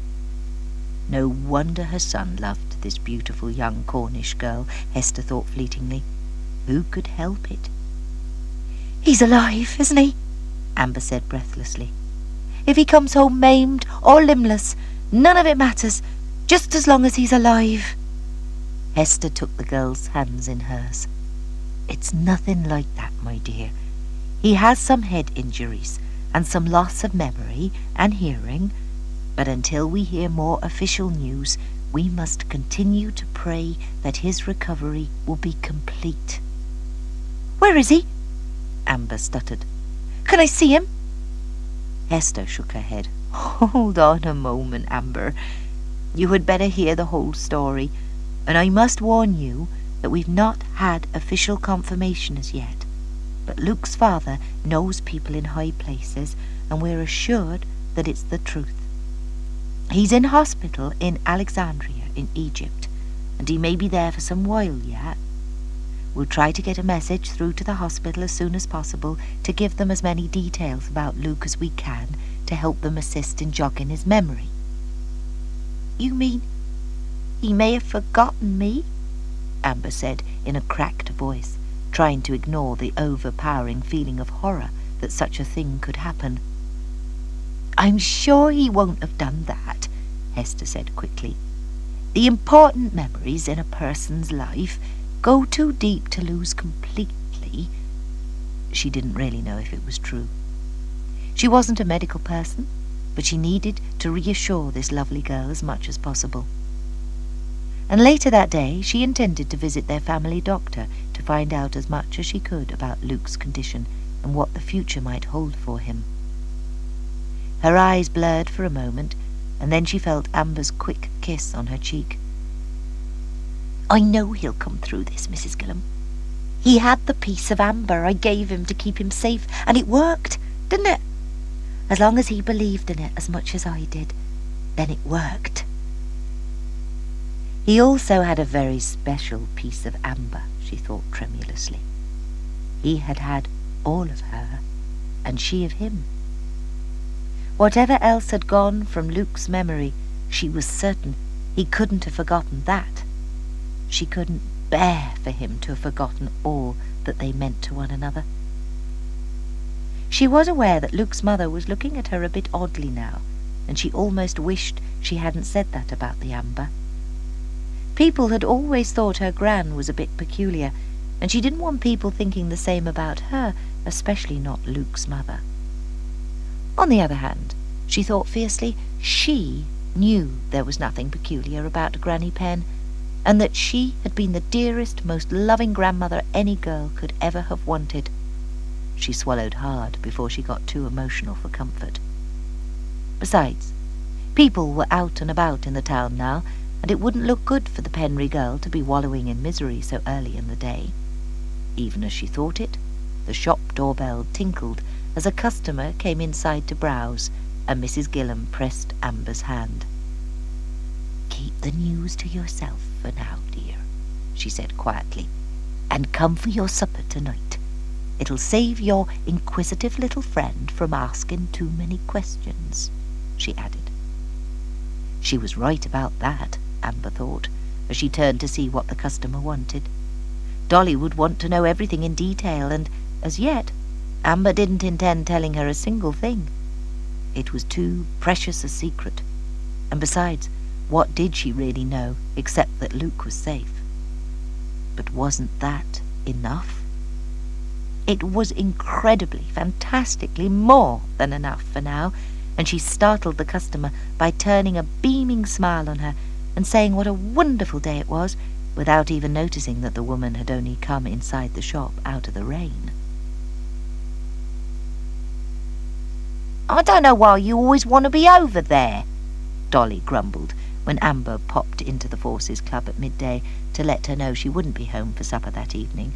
No wonder her son loved this beautiful young Cornish girl, Hester thought fleetingly. Who could help it? "He's alive, isn't he?" Amber said breathlessly. "If he comes home maimed or limbless, none of it matters, just as long as he's alive." Hester took the girl's hands in hers. "It's nothing like that, my dear. He has some head injuries and some loss of memory and hearing, but until we hear more official news, we must continue to pray that his recovery will be complete." "Where is he?" Amber stuttered. "Can I see him?" Hester shook her head. "Hold on a moment, Amber. You had better hear the whole story, and I must warn you that we've not had official confirmation as yet. But Luke's father knows people in high places, and we're assured that it's the truth. He's in hospital in Alexandria in Egypt, and he may be there for some while yet. We'll try to get a message through to the hospital as soon as possible to give them as many details about Luke as we can to help them assist in jogging his memory." "You mean he may have forgotten me?" Amber said in a cracked voice, trying to ignore the overpowering feeling of horror that such a thing could happen. "I'm sure he won't have done that," Hester said quickly. "The important memories in a person's life go too deep to lose completely." She didn't really know if it was true. She wasn't a medical person, but she needed to reassure this lovely girl as much as possible. And later that day she intended to visit their family doctor to find out as much as she could about Luke's condition and what the future might hold for him. Her eyes blurred for a moment, and then she felt Amber's quick kiss on her cheek. "I know he'll come through this, Mrs. Gillam. He had the piece of amber I gave him to keep him safe, and it worked, didn't it? As long as he believed in it as much as I did, then it worked." He also had a very special piece of amber, she thought tremulously. He had had all of her, and she of him. Whatever else had gone from Luke's memory, she was certain he couldn't have forgotten that. She couldn't bear for him to have forgotten all that they meant to one another. She was aware that Luke's mother was looking at her a bit oddly now, and she almost wished she hadn't said that about the amber. People had always thought her gran was a bit peculiar, and she didn't want people thinking the same about her, especially not Luke's mother. On the other hand, she thought fiercely, she knew there was nothing peculiar about Granny Penn, and that she had been the dearest, most loving grandmother any girl could ever have wanted. She swallowed hard before she got too emotional for comfort. Besides, people were out and about in the town now, and it wouldn't look good for the Penry girl to be wallowing in misery so early in the day. Even as she thought it, the shop doorbell tinkled as a customer came inside to browse, and Mrs. Gillam pressed Amber's hand. "Keep the news to yourself for now, dear," she said quietly, "and come for your supper tonight. It'll save your inquisitive little friend from asking too many questions," she added. She was right about that, Amber thought, as she turned to see what the customer wanted. Dolly would want to know everything in detail, and, as yet, Amber didn't intend telling her a single thing. It was too precious a secret, and besides, what did she really know except that Luke was safe? But wasn't that enough? It was incredibly, fantastically more than enough for now, and she startled the customer by turning a beaming smile on her and saying what a wonderful day it was, without even noticing that the woman had only come inside the shop out of the rain. "I don't know why you always want to be over there," Dolly grumbled when Amber popped into the Forces Club at midday to let her know she wouldn't be home for supper that evening.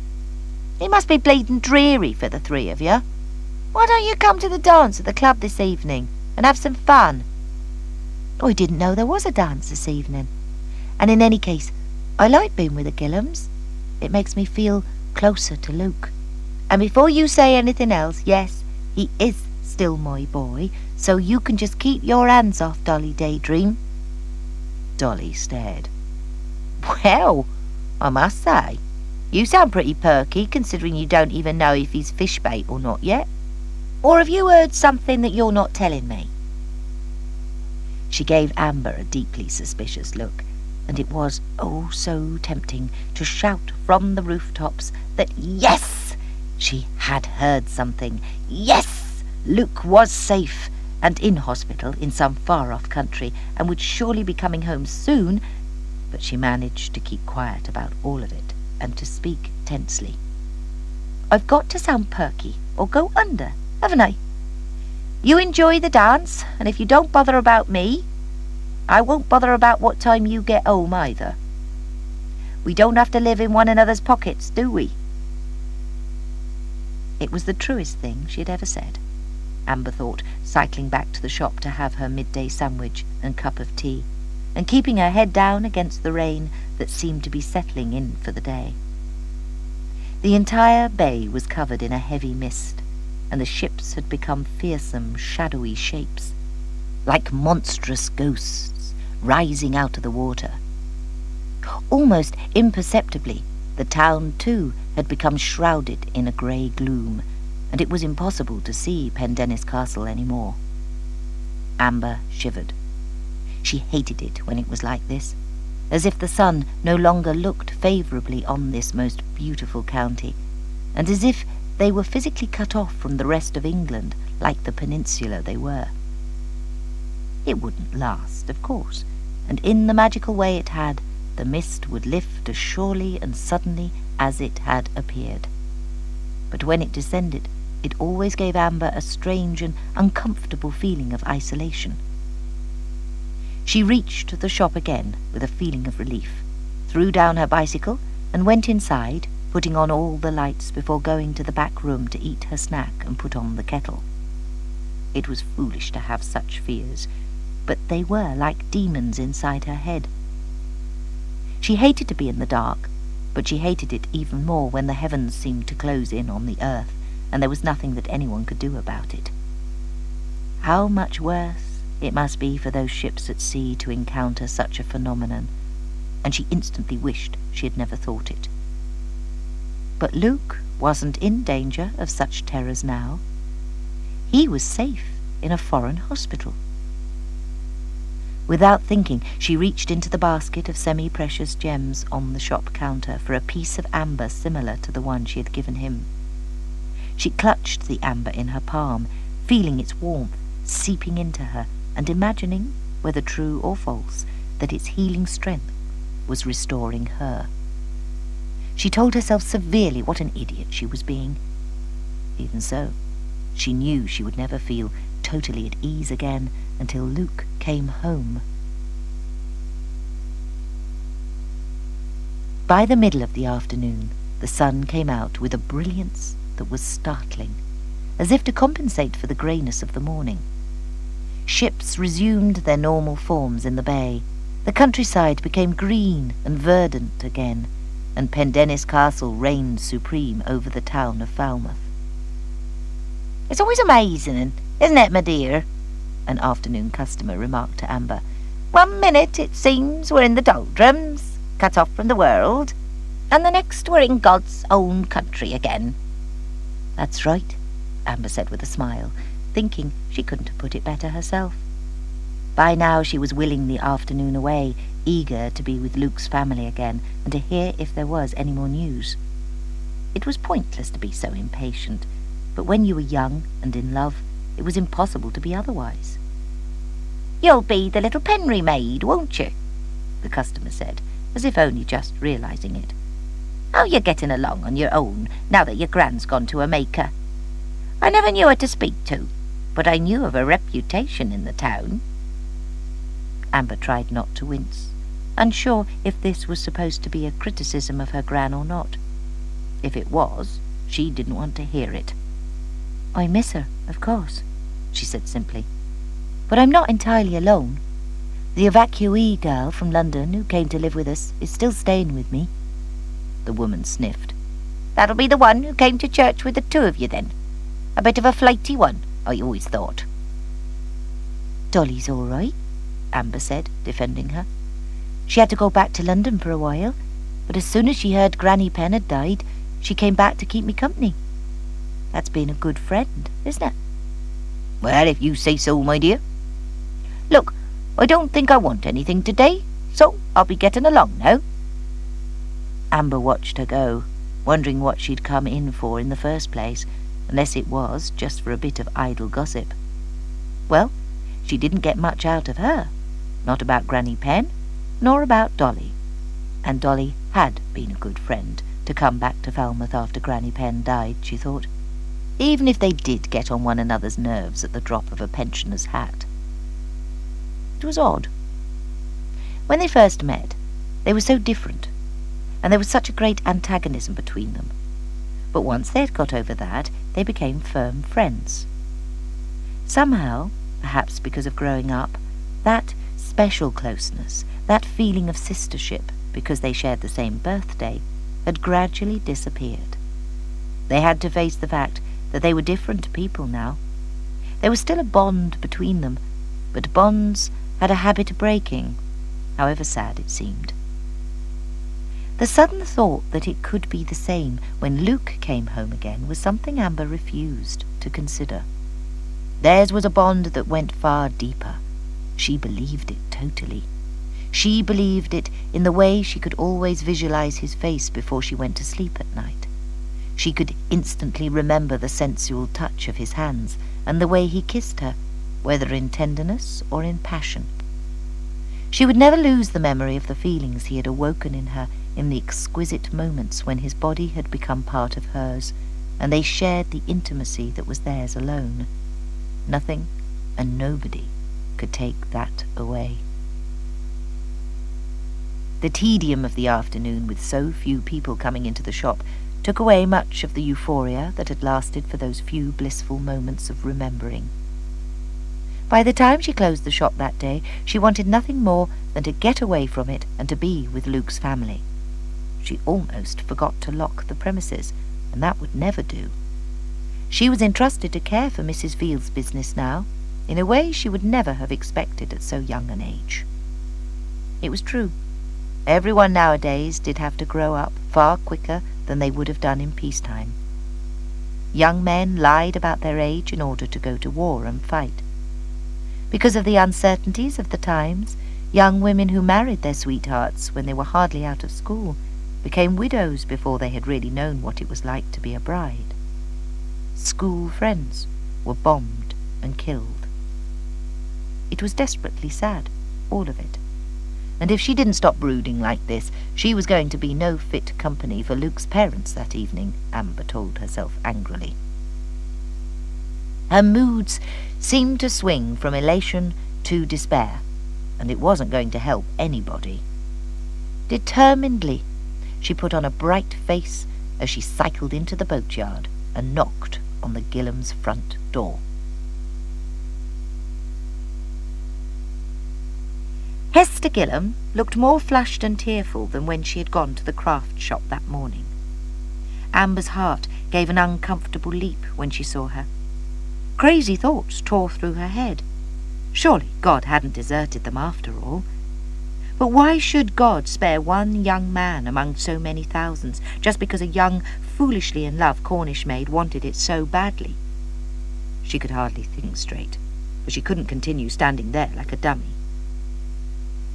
"It must be bleeding dreary for the three of you. Why don't you come to the dance at the club this evening and have some fun?" "I didn't know there was a dance this evening. And in any case, I like being with the Gillams. It makes me feel closer to Luke. And before you say anything else, yes, he is still my boy, so you can just keep your hands off Dolly Daydream." Dolly stared. "Well, I must say, you sound pretty perky considering you don't even know if he's fish bait or not yet. Or have you heard something that you're not telling me?" She gave Amber a deeply suspicious look, and it was oh so tempting to shout from the rooftops that yes, she had heard something. Yes, Luke was safe and in hospital in some far-off country and would surely be coming home soon, but she managed to keep quiet about all of it and to speak tensely. "I've got to sound perky or go under, haven't I? You enjoy the dance, and if you don't bother about me, I won't bother about what time you get home either. We don't have to live in one another's pockets, do we?" It was the truest thing she had ever said, Amber thought, cycling back to the shop to have her midday sandwich and cup of tea, and keeping her head down against the rain that seemed to be settling in for the day. The entire bay was covered in a heavy mist, and the ships had become fearsome, shadowy shapes, like monstrous ghosts rising out of the water. Almost imperceptibly, the town, too, had become shrouded in a grey gloom, and it was impossible to see Pendennis Castle any more. Amber shivered. She hated it when it was like this, as if the sun no longer looked favourably on this most beautiful county, and as if they were physically cut off from the rest of England like the peninsula they were. It wouldn't last, of course, and in the magical way it had, the mist would lift as surely and suddenly as it had appeared. But when it descended, it always gave Amber a strange and uncomfortable feeling of isolation. She reached the shop again with a feeling of relief, threw down her bicycle, and went inside, putting on all the lights before going to the back room to eat her snack and put on the kettle. It was foolish to have such fears, but they were like demons inside her head. She hated to be in the dark, but she hated it even more when the heavens seemed to close in on the earth, and there was nothing that anyone could do about it. How much worse it must be for those ships at sea to encounter such a phenomenon, and she instantly wished she had never thought it. But Luke wasn't in danger of such terrors now. He was safe in a foreign hospital. Without thinking, she reached into the basket of semi-precious gems on the shop counter for a piece of amber similar to the one she had given him. She clutched the amber in her palm, feeling its warmth seeping into her, and imagining, whether true or false, that its healing strength was restoring her. She told herself severely what an idiot she was being. Even so, she knew she would never feel totally at ease again until Luke came home. By the middle of the afternoon, the sun came out with a brilliance that was startling, as if to compensate for the greyness of the morning. Ships resumed their normal forms in the bay. The countryside became green and verdant again, and Pendennis Castle reigned supreme over the town of Falmouth. "It's always amazing, isn't it, my dear?" an afternoon customer remarked to Amber. "One minute it seems we're in the doldrums, cut off from the world, and the next we're in God's own country again." "That's right," Amber said with a smile, thinking she couldn't have put it better herself. By now she was willing the afternoon away, eager to be with Luke's family again and to hear if there was any more news. It was pointless to be so impatient, but when you were young and in love, it was impossible to be otherwise. "You'll be the little Penry maid, won't you?" the customer said, as if only just realising it. "How you getting along on your own, now that your gran's gone to a maker? I never knew her to speak to, but I knew of her reputation in the town." Amber tried not to wince, unsure if this was supposed to be a criticism of her gran or not. If it was, she didn't want to hear it. "I miss her, of course," she said simply. "But I'm not entirely alone. The evacuee girl from London who came to live with us is still staying with me." The woman sniffed. "That'll be the one who came to church with the two of you, then? A bit of a flighty one, I always thought." "Dolly's all right," Amber said, defending her. "She had to go back to London for a while, but as soon as she heard Granny Penn had died, she came back to keep me company. That's being a good friend, isn't it?" "Well, if you say so, my dear. Look, I don't think I want anything today, so I'll be getting along now." Amber watched her go, wondering what she'd come in for in the first place, unless it was just for a bit of idle gossip. Well, she didn't get much out of her, not about Granny Penn, nor about Dolly. And Dolly had been a good friend to come back to Falmouth after Granny Penn died, she thought, even if they did get on one another's nerves at the drop of a pensioner's hat. It was odd. When they first met, they were so different, and there was such a great antagonism between them. But once they had got over that, they became firm friends. Somehow, perhaps because of growing up, that special closeness, that feeling of sistership because they shared the same birthday, had gradually disappeared. They had to face the fact that they were different people now. There was still a bond between them, but bonds had a habit of breaking, however sad it seemed. The sudden thought that it could be the same when Luke came home again was something Amber refused to consider. Theirs was a bond that went far deeper. She believed it totally. She believed it in the way she could always visualize his face before she went to sleep at night. She could instantly remember the sensual touch of his hands and the way he kissed her, whether in tenderness or in passion. She would never lose the memory of the feelings he had awoken in her in the exquisite moments when his body had become part of hers, and they shared the intimacy that was theirs alone. Nothing and nobody could take that away. The tedium of the afternoon, with so few people coming into the shop, took away much of the euphoria that had lasted for those few blissful moments of remembering. By the time she closed the shop that day, she wanted nothing more than to get away from it and to be with Luke's family. She almost forgot to lock the premises, and that would never do. She was entrusted to care for Mrs. Veal's business now, in a way she would never have expected at so young an age. It was true. Everyone nowadays did have to grow up far quicker than they would have done in peacetime. Young men lied about their age in order to go to war and fight. Because of the uncertainties of the times, young women who married their sweethearts when they were hardly out of school became widows before they had really known what it was like to be a bride. School friends were bombed and killed. It was desperately sad, all of it. And if she didn't stop brooding like this, she was going to be no fit company for Luke's parents that evening, Amber told herself angrily. Her moods seemed to swing from elation to despair, and it wasn't going to help anybody. Determinedly, she put on a bright face as she cycled into the boatyard and knocked on the Gillam's front door. Hester Gillam looked more flushed and tearful than when she had gone to the craft shop that morning. Amber's heart gave an uncomfortable leap when she saw her. Crazy thoughts tore through her head. Surely God hadn't deserted them after all. But why should God spare one young man among so many thousands, just because a young, foolishly in love Cornish maid wanted it so badly? She could hardly think straight, for she couldn't continue standing there like a dummy.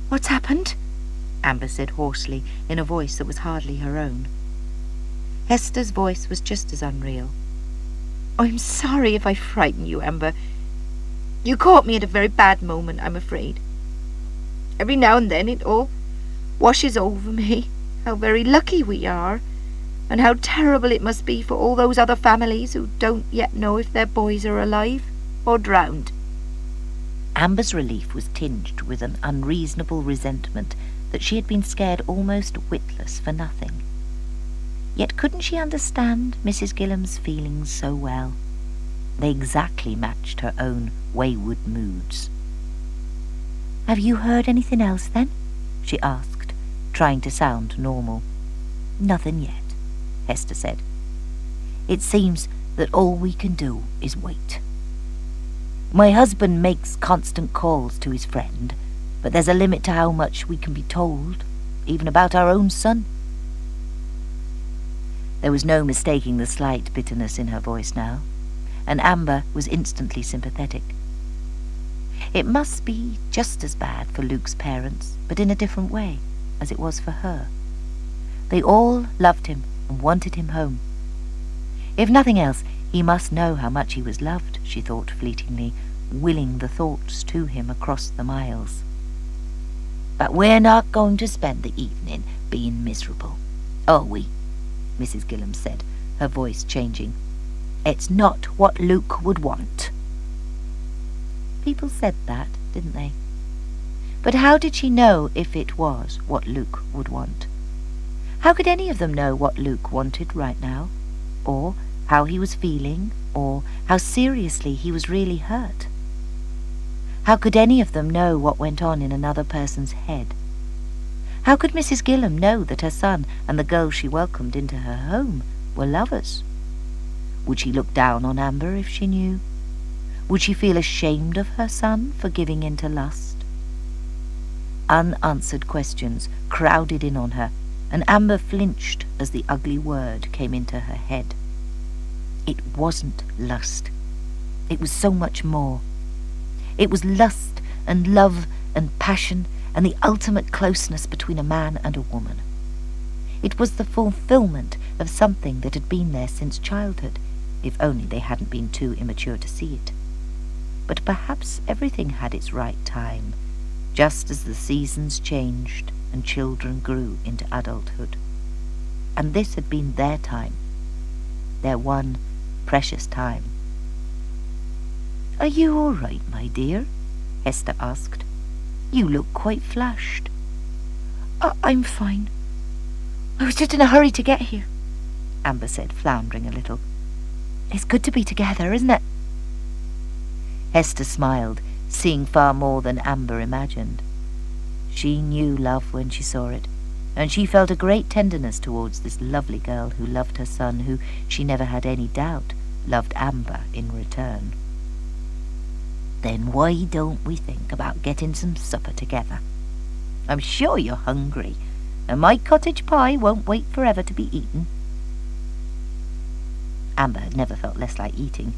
"What's happened?" Amber said hoarsely, in a voice that was hardly her own. Hester's voice was just as unreal. "I'm sorry if I frighten you, Amber. You caught me at a very bad moment, I'm afraid. Every now and then it all washes over me how very lucky we are, and how terrible it must be for all those other families who don't yet know if their boys are alive or drowned." Amber's relief was tinged with an unreasonable resentment that she had been scared almost witless for nothing. Yet couldn't she understand Mrs. Gillam's feelings so well? They exactly matched her own wayward moods. "Have you heard anything else, then?" she asked, trying to sound normal. "Nothing yet," Hester said. "It seems that all we can do is wait. My husband makes constant calls to his friend, but there's a limit to how much we can be told, even about our own son." There was no mistaking the slight bitterness in her voice now, and Amber was instantly sympathetic. It must be just as bad for Luke's parents, but in a different way, as it was for her. They all loved him and wanted him home. If nothing else, he must know how much he was loved, she thought fleetingly, willing the thoughts to him across the miles. "But we're not going to spend the evening being miserable, are we?" Mrs. Gillam said, her voice changing. "It's not what Luke would want." People said that, didn't they? But how did she know if it was what Luke would want? How could any of them know what Luke wanted right now? Or how he was feeling? Or how seriously he was really hurt? How could any of them know what went on in another person's head? How could Mrs. Gillam know that her son and the girl she welcomed into her home were lovers? Would she look down on Amber if she knew? Would she feel ashamed of her son for giving in to lust? Unanswered questions crowded in on her, and Amber flinched as the ugly word came into her head. It wasn't lust. It was so much more. It was lust and love and passion and the ultimate closeness between a man and a woman. It was the fulfillment of something that had been there since childhood, if only they hadn't been too immature to see it. But perhaps everything had its right time, just as the seasons changed and children grew into adulthood. And this had been their time, their one precious time. "Are you all right, my dear?" Hester asked. "You look quite flushed." I'm fine. I was just in a hurry to get here," Amber said, floundering a little. "It's good to be together, isn't it?" Hester smiled, seeing far more than Amber imagined. She knew love when she saw it, and she felt a great tenderness towards this lovely girl who loved her son, who, she never had any doubt, loved Amber in return. "Then why don't we think about getting some supper together? I'm sure you're hungry, and my cottage pie won't wait forever to be eaten." Amber had never felt less like eating,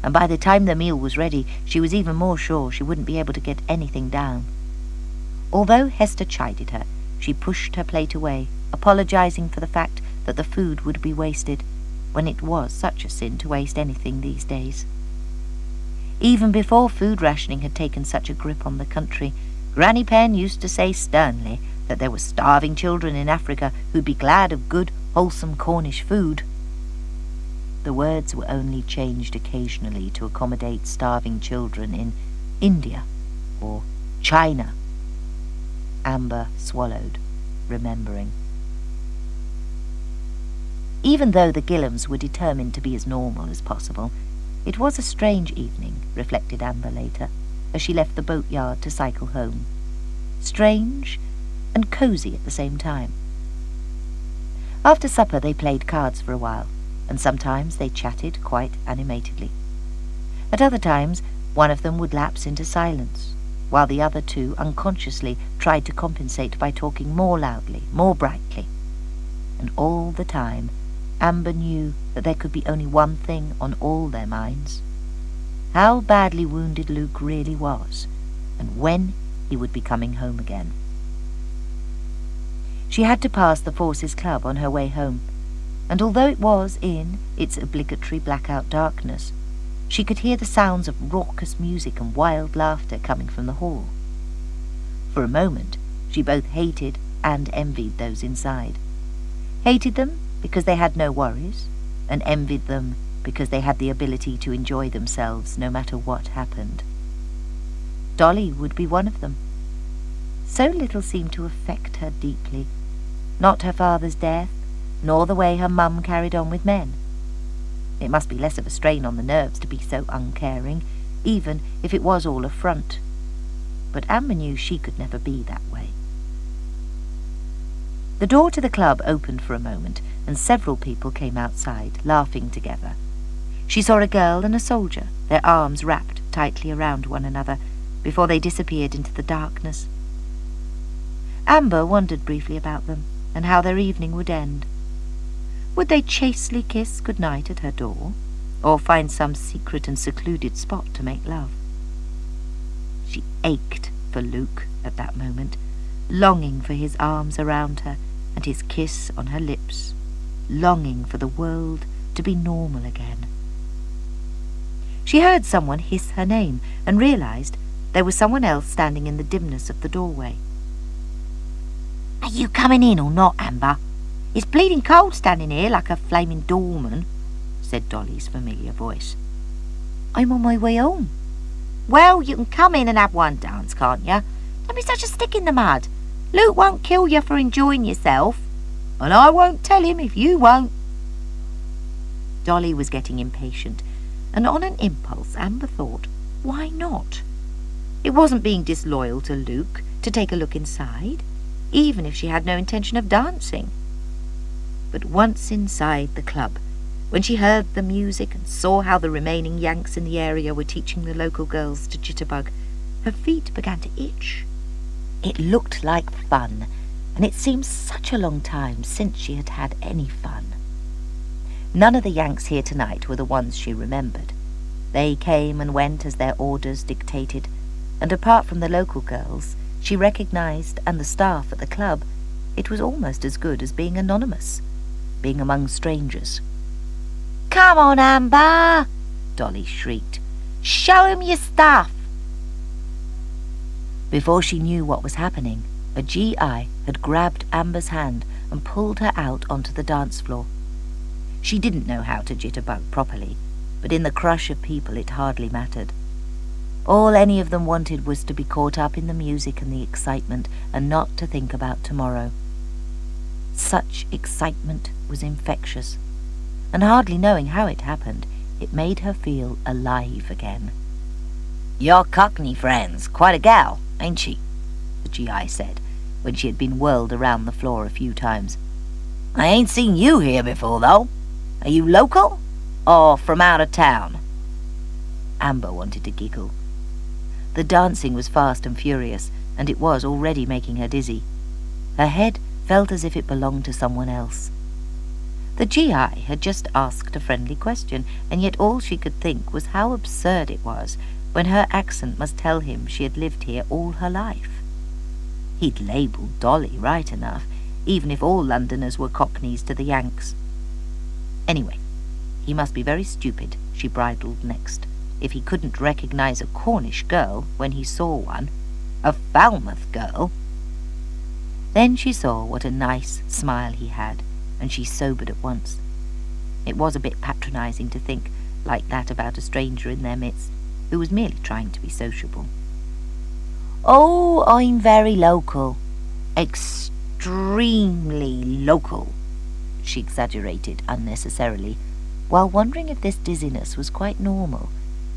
and by the time the meal was ready, she was even more sure she wouldn't be able to get anything down. Although Hester chided her, she pushed her plate away, apologizing for the fact that the food would be wasted, when it was such a sin to waste anything these days. Even before food rationing had taken such a grip on the country, Granny Penn used to say sternly that there were starving children in Africa who'd be glad of good, wholesome Cornish food. The words were only changed occasionally to accommodate starving children in India or China. Amber swallowed, remembering. Even though the Gillams were determined to be as normal as possible, it was a strange evening, reflected Amber later, as she left the boatyard to cycle home. Strange and cosy at the same time. After supper they played cards for a while, and sometimes they chatted quite animatedly. At other times one of them would lapse into silence, while the other two unconsciously tried to compensate by talking more loudly, more brightly. And all the time Amber knew that there could be only one thing on all their minds: how badly wounded Luke really was, and when he would be coming home again. She had to pass the Forces Club on her way home, and although it was in its obligatory blackout darkness, she could hear the sounds of raucous music and wild laughter coming from the hall. For a moment she both hated and envied those inside. Hated them because they had no worries, and envied them because they had the ability to enjoy themselves no matter what happened. Dolly would be one of them. So little seemed to affect her deeply, not her father's death, nor the way her mum carried on with men. It must be less of a strain on the nerves to be so uncaring, even if it was all a front. But Amber knew she could never be that way. The door to the club opened for a moment, and several people came outside, laughing together. She saw a girl and a soldier, their arms wrapped tightly around one another, before they disappeared into the darkness. Amber wondered briefly about them, and how their evening would end. Would they chastely kiss good-night at her door, or find some secret and secluded spot to make love? She ached for Luke at that moment, longing for his arms around her and his kiss on her lips, longing for the world to be normal again. She heard someone hiss her name and realized there was someone else standing in the dimness of the doorway. "Are you coming in or not, Amber? It's bleeding cold standing here like a flaming doorman," said Dolly's familiar voice. "I'm on my way home." "Well, you can come in and have one dance, can't you? Don't be such a stick in the mud. Luke won't kill you for enjoying yourself, and I won't tell him if you won't." Dolly was getting impatient, and on an impulse Amber thought, why not? It wasn't being disloyal to Luke to take a look inside, even if she had no intention of dancing. But once inside the club, when she heard the music and saw how the remaining Yanks in the area were teaching the local girls to jitterbug, her feet began to itch. It looked like fun, and it seemed such a long time since she had had any fun. None of the Yanks here tonight were the ones she remembered. They came and went as their orders dictated, and apart from the local girls she recognized and the staff at the club, it was almost as good as being anonymous, being among strangers. "Come on, Amber!" Dolly shrieked. "Show him your stuff!" Before she knew what was happening, a GI had grabbed Amber's hand and pulled her out onto the dance floor. She didn't know how to jitterbug properly, but in the crush of people it hardly mattered. All any of them wanted was to be caught up in the music and the excitement, and not to think about tomorrow. Such excitement was infectious, and hardly knowing how it happened, it made her feel alive again. "Your Cockney friend's quite a gal, ain't she?" the GI said, when she had been whirled around the floor a few times. "I ain't seen you here before, though. Are you local, or from out of town?" Amber wanted to giggle. The dancing was fast and furious, and it was already making her dizzy. Her head felt as if it belonged to someone else. The GI had just asked a friendly question, and yet all she could think was how absurd it was when her accent must tell him she had lived here all her life. He'd labelled Dolly right enough, even if all Londoners were Cockneys to the Yanks. Anyway, he must be very stupid, she bridled next, if he couldn't recognise a Cornish girl when he saw one, a Falmouth girl. Then she saw what a nice smile he had, and she sobered at once. It was a bit patronising to think like that about a stranger in their midst, who was merely trying to be sociable. "Oh, I'm very local. Extremely local," she exaggerated unnecessarily, while wondering if this dizziness was quite normal,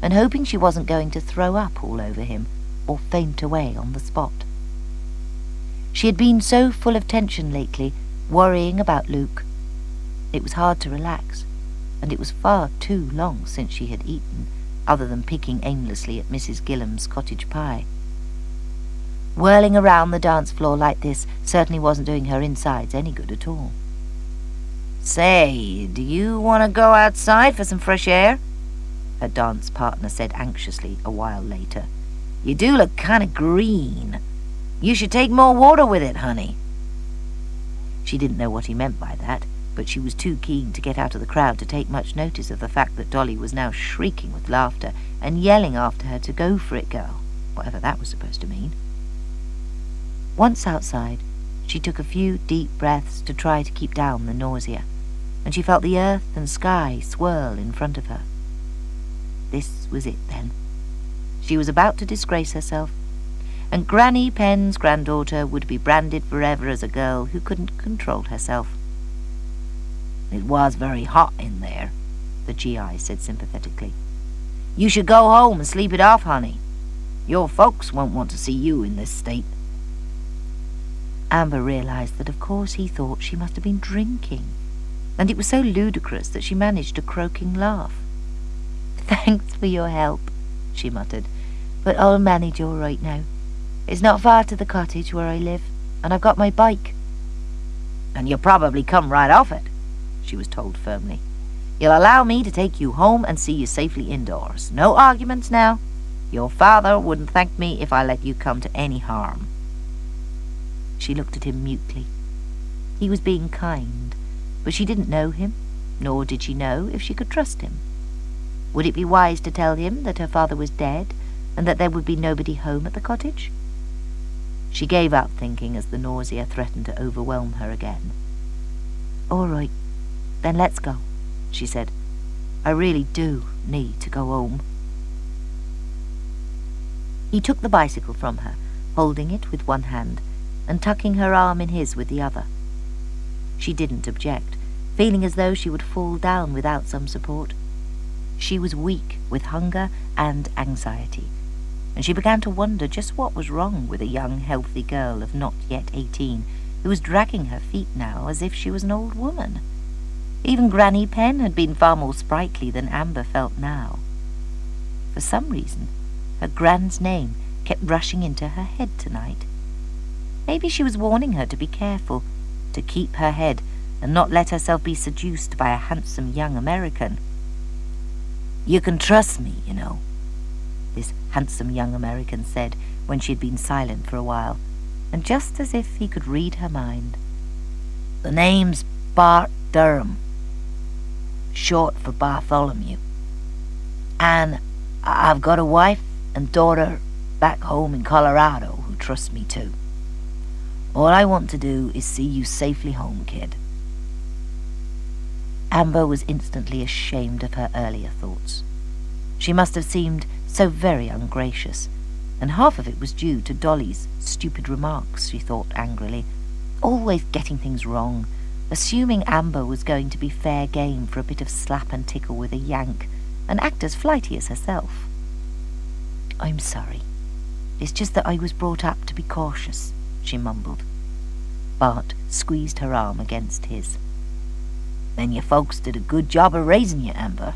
and hoping she wasn't going to throw up all over him, or faint away on the spot. She had been so full of tension lately, worrying about Luke. It was hard to relax, and it was far too long since she had eaten, other than picking aimlessly at Mrs. Gillam's cottage pie. Whirling around the dance floor like this certainly wasn't doing her insides any good at all. "Say, do you want to go outside for some fresh air?" her dance partner said anxiously a while later. "You do look kind of green. You should take more water with it, honey." She didn't know what he meant by that, but she was too keen to get out of the crowd to take much notice of the fact that Dolly was now shrieking with laughter and yelling after her to go for it, girl, whatever that was supposed to mean. Once outside, She took a few deep breaths to try to keep down the nausea, and she felt the earth and sky swirl in front of her. This was it then. She was about to disgrace herself, and Granny Penn's granddaughter would be branded forever as a girl who couldn't control herself. It was very hot in there, the GI said sympathetically. You should go home and sleep it off, honey. Your folks won't want to see you in this state. Amber realized that of course he thought she must have been drinking, and it was so ludicrous that she managed a croaking laugh. "Thanks for your help," she muttered, "but I'll manage all right now. It's not far to the cottage where I live, and I've got my bike." "And you'll probably come right off it," she was told firmly. "You'll allow me to take you home and see you safely indoors. No arguments now. Your father wouldn't thank me if I let you come to any harm." She looked at him mutely. He was being kind, but she didn't know him, nor did she know if she could trust him. Would it be wise to tell him that her father was dead, and that there would be nobody home at the cottage? She gave up thinking as the nausea threatened to overwhelm her again. "All right, then let's go," she said. "I really do need to go home." He took the bicycle from her, holding it with one hand, and tucking her arm in his with the other. She didn't object, feeling as though she would fall down without some support. She was weak with hunger and anxiety, and she began to wonder just what was wrong with a young, healthy girl of not yet 18, who was dragging her feet now as if she was an old woman. Even Granny Penn had been far more sprightly than Amber felt now. For some reason, her grand's name kept rushing into her head tonight. Maybe she was warning her to be careful, to keep her head, and not let herself be seduced by a handsome young American. "You can trust me, you know," this handsome young American said when she had been silent for a while, and just as if he could read her mind. "The name's Bart Durham, short for Bartholomew. And I've got a wife and daughter back home in Colorado who trust me too. All I want to do is see you safely home, kid." Amber was instantly ashamed of her earlier thoughts. She must have seemed so very ungracious, and half of it was due to Dolly's stupid remarks, she thought angrily, always getting things wrong, assuming Amber was going to be fair game for a bit of slap and tickle with a yank, and act as flighty as herself. "I'm sorry. It's just that I was brought up to be cautious," she mumbled. Bart squeezed her arm against his. "Then your folks did a good job of raising you, Amber.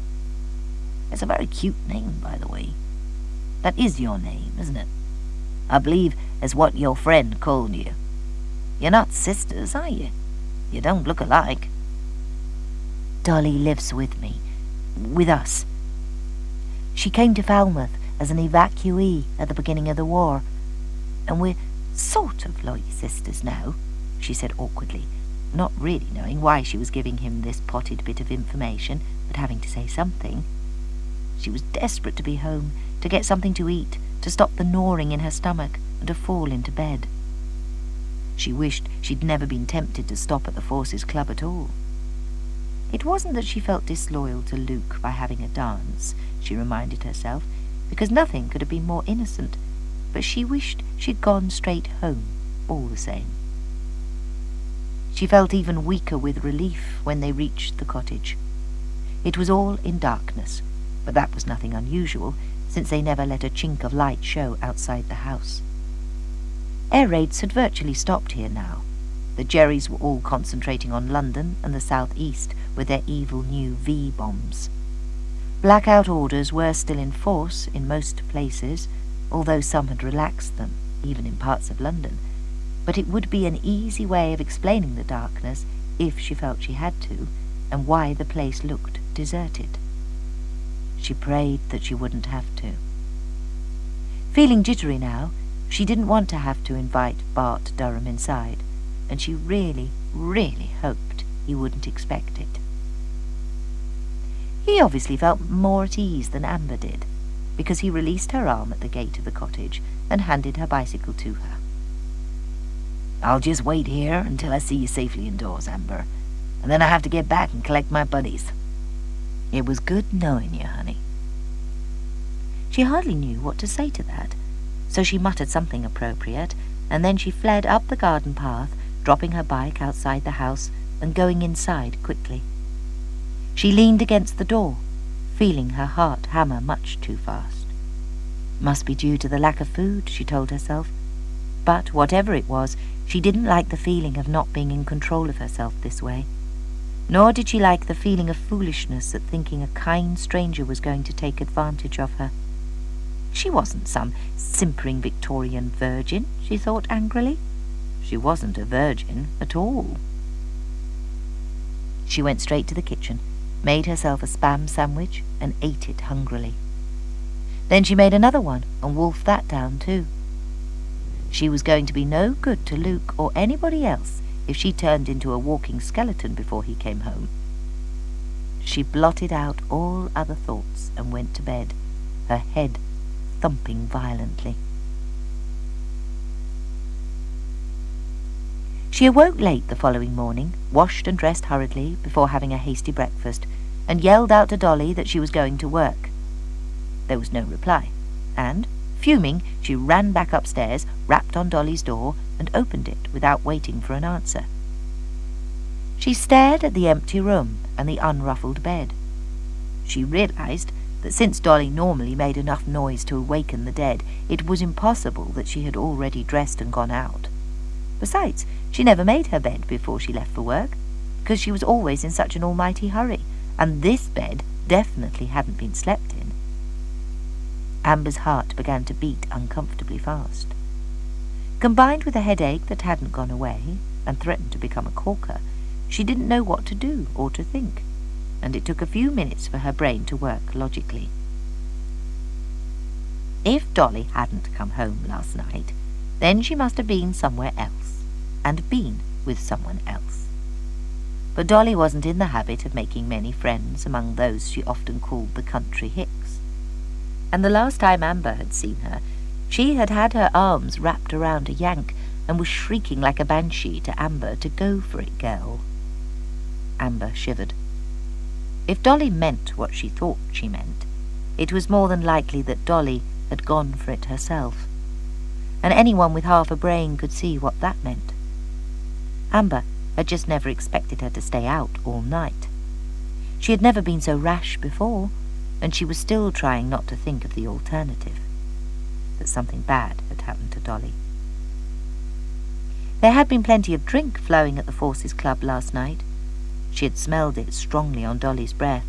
It's a very cute name, by the way. That is your name, isn't it? I believe it's what your friend called you. You're not sisters, are you? You don't look alike." "Dolly lives with me. With us. She came to Falmouth as an evacuee at the beginning of the war, and we're sort of like sisters now," she said awkwardly, not really knowing why she was giving him this potted bit of information, but having to say something. She was desperate to be home, to get something to eat, to stop the gnawing in her stomach, and to fall into bed. She wished she'd never been tempted to stop at the Forces Club at all. It wasn't that she felt disloyal to Luke by having a dance, she reminded herself, because nothing could have been more innocent, but she wished she'd gone straight home, all the same. She felt even weaker with relief when they reached the cottage. It was all in darkness, but that was nothing unusual, since they never let a chink of light show outside the house. Air raids had virtually stopped here now. The Jerrys were all concentrating on London and the south-east with their evil new V-bombs. Blackout orders were still in force in most places, although some had relaxed them, even in parts of London, but it would be an easy way of explaining the darkness if she felt she had to, and why the place looked deserted. She prayed that she wouldn't have to. Feeling jittery now, she didn't want to have to invite Bart Durham inside, and she really, really hoped he wouldn't expect it. He obviously felt more at ease than Amber did, because he released her arm at the gate of the cottage and handed her bicycle to her. I'll just wait here until I see you safely indoors, Amber, and then I have to get back and collect my buddies. It was good knowing you, honey." She hardly knew what to say to that, so she muttered something appropriate, and then she fled up the garden path, dropping her bike outside the house and going inside quickly. She leaned against the door, feeling her heart hammer much too fast. Must be due to the lack of food, she told herself. But whatever it was, she didn't like the feeling of not being in control of herself this way. Nor did she like the feeling of foolishness at thinking a kind stranger was going to take advantage of her. She wasn't some simpering Victorian virgin, she thought angrily. She wasn't a virgin at all. She went straight to the kitchen, made herself a spam sandwich, and ate it hungrily. Then she made another one and wolfed that down too. She was going to be no good to Luke or anybody else if she turned into a walking skeleton before he came home. She blotted out all other thoughts and went to bed, her head thumping violently. She awoke late the following morning, washed and dressed hurriedly before having a hasty breakfast, and yelled out to Dolly that she was going to work. There was no reply, and, fuming, she ran back upstairs, rapped on Dolly's door, and opened it without waiting for an answer. She stared at the empty room and the unruffled bed. She realized that since Dolly normally made enough noise to awaken the dead, it was impossible that she had already dressed and gone out. Besides, she never made her bed before she left for work, because she was always in such an almighty hurry, and this bed definitely hadn't been slept in. Amber's heart began to beat uncomfortably fast. Combined with a headache that hadn't gone away and threatened to become a corker, she didn't know what to do or to think, and it took a few minutes for her brain to work logically. If Dolly hadn't come home last night, then she must have been somewhere else, and been with someone else. But Dolly wasn't in the habit of making many friends among those she often called the country hicks. And the last time Amber had seen her, she had had her arms wrapped around a Yank and was shrieking like a banshee to Amber to go for it, girl. Amber shivered. If Dolly meant what she thought she meant, it was more than likely that Dolly had gone for it herself, and anyone with half a brain could see what that meant. Amber had just never expected her to stay out all night. She had never been so rash before, and she was still trying not to think of the alternative, that something bad had happened to Dolly. There had been plenty of drink flowing at the Forces Club last night. She had smelled it strongly on Dolly's breath,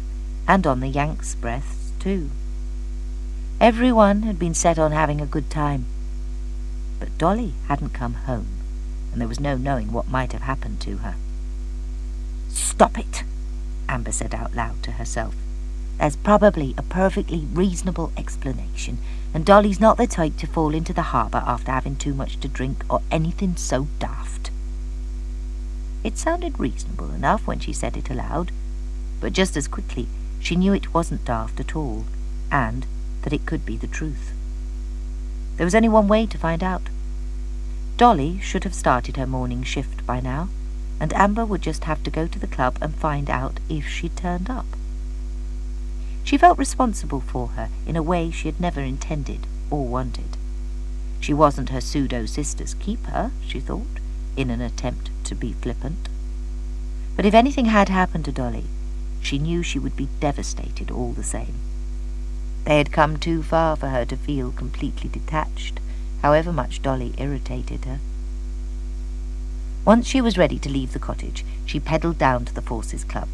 and on the Yanks' breaths too. Everyone had been set on having a good time, but Dolly hadn't come home, and there was no knowing what might have happened to her. "Stop it," Amber said out loud to herself. "There's probably a perfectly reasonable explanation, and Dolly's not the type to fall into the harbour after having too much to drink or anything so daft." It sounded reasonable enough when she said it aloud, but just as quickly she knew it wasn't daft at all, and that it could be the truth. There was only one way to find out. Dolly should have started her morning shift by now, and Amber would just have to go to the club and find out if she'd turned up. She felt responsible for her in a way she had never intended or wanted. She wasn't her pseudo-sister's keeper, she thought, in an attempt to be flippant. But if anything had happened to Dolly, she knew she would be devastated all the same. They had come too far for her to feel completely detached, however much Dolly irritated her. Once she was ready to leave the cottage, she pedalled down to the Forces Club.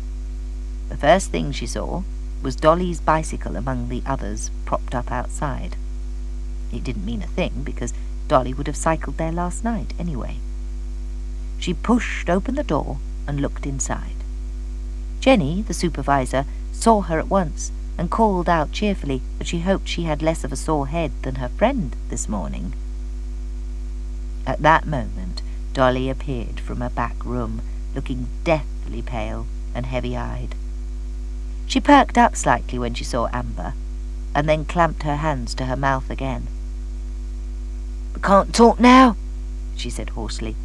The first thing she saw was Dolly's bicycle among the others propped up outside. It didn't mean a thing, because Dolly would have cycled there last night anyway. She pushed open the door and looked inside. Jenny, the supervisor, saw her at once and called out cheerfully that she hoped she had less of a sore head than her friend this morning. At that moment, Dolly appeared from a back room, looking deathly pale and heavy-eyed. She perked up slightly when she saw Amber, and then clamped her hands to her mouth again. "I can't talk now," she said hoarsely.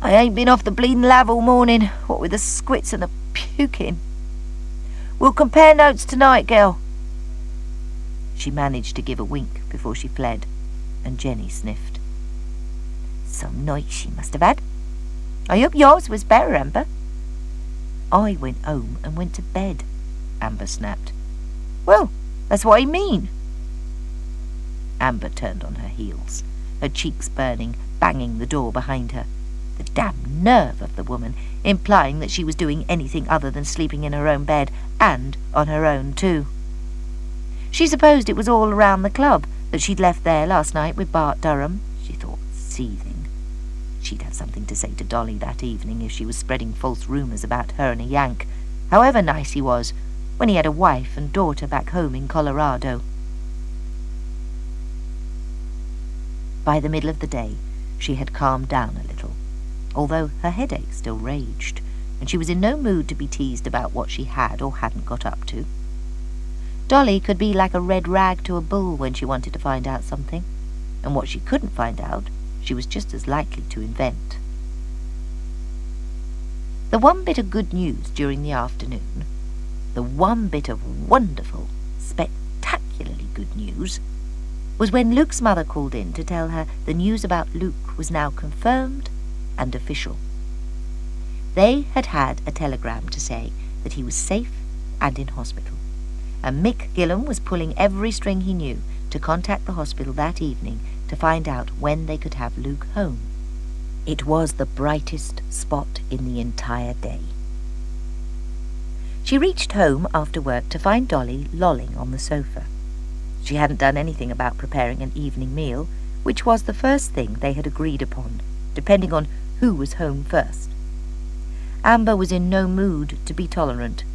I ain't been off the bleeding lav all morning, what with the squits and the puking. We'll compare notes tonight, girl. She managed to give a wink before she fled, and Jenny sniffed. Some night she must have had. I hope yours was better, Amber. I went home and went to bed, Amber snapped. Well, that's what I mean. Amber turned on her heels, her cheeks burning, banging the door behind her. The damn nerve of the woman, implying that she was doing anything other than sleeping in her own bed, and on her own too. She supposed it was all around the club, that she'd left there last night with Bart Durham, she thought, seething. She'd have something to say to Dolly that evening if she was spreading false rumours about her and a Yank, however nice he was, when he had a wife and daughter back home in Colorado. By the middle of the day, she had calmed down a little, although her headache still raged, and she was in no mood to be teased about what she had or hadn't got up to. Dolly could be like a red rag to a bull when she wanted to find out something, and what she couldn't find out, she was just as likely to invent. The one bit of good news during the afternoon, the one bit of wonderful, spectacularly good news, was when Luke's mother called in to tell her the news about Luke was now confirmed and official. They had had a telegram to say that he was safe and in hospital, and Mick Gillam was pulling every string he knew to contact the hospital that evening to find out when they could have Luke home. It was the brightest spot in the entire day. She reached home after work to find Dolly lolling on the sofa. She hadn't done anything about preparing an evening meal, which was the first thing they had agreed upon, depending on who was home first. Amber was in no mood to be tolerant.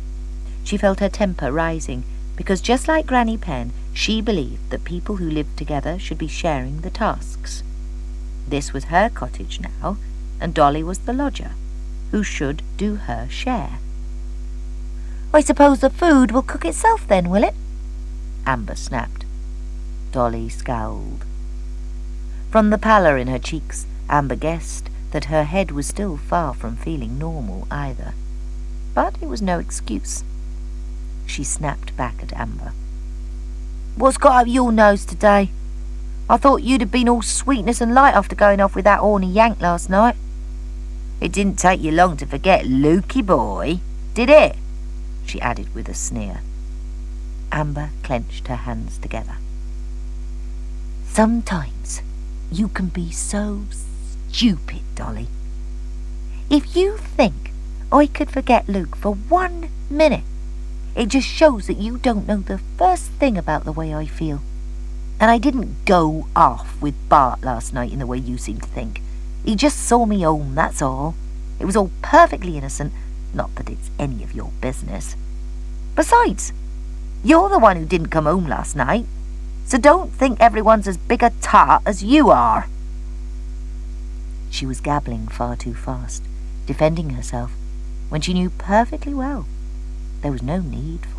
She felt her temper rising, because just like Granny Penn, she believed that people who lived together should be sharing the tasks. This was her cottage now, and Dolly was the lodger, who should do her share. I suppose the food will cook itself then, will it? Amber snapped. Dolly scowled. From the pallor in her cheeks, Amber guessed that her head was still far from feeling normal either. But it was no excuse. She snapped back at Amber. What's got up your nose today? I thought you'd have been all sweetness and light after going off with that horny Yank last night. It didn't take you long to forget Lukey boy, did it? She added with a sneer. Amber clenched her hands together. Sometimes you can be so stupid, Dolly. If you think I could forget Luke for 1 minute, it just shows that you don't know the first thing about the way I feel. And I didn't go off with Bart last night in the way you seem to think. He just saw me home, that's all. It was all perfectly innocent, not that it's any of your business. Besides, you're the one who didn't come home last night, so don't think everyone's as big a tart as you are. She was gabbling far too fast, defending herself, when she knew perfectly well there was no need for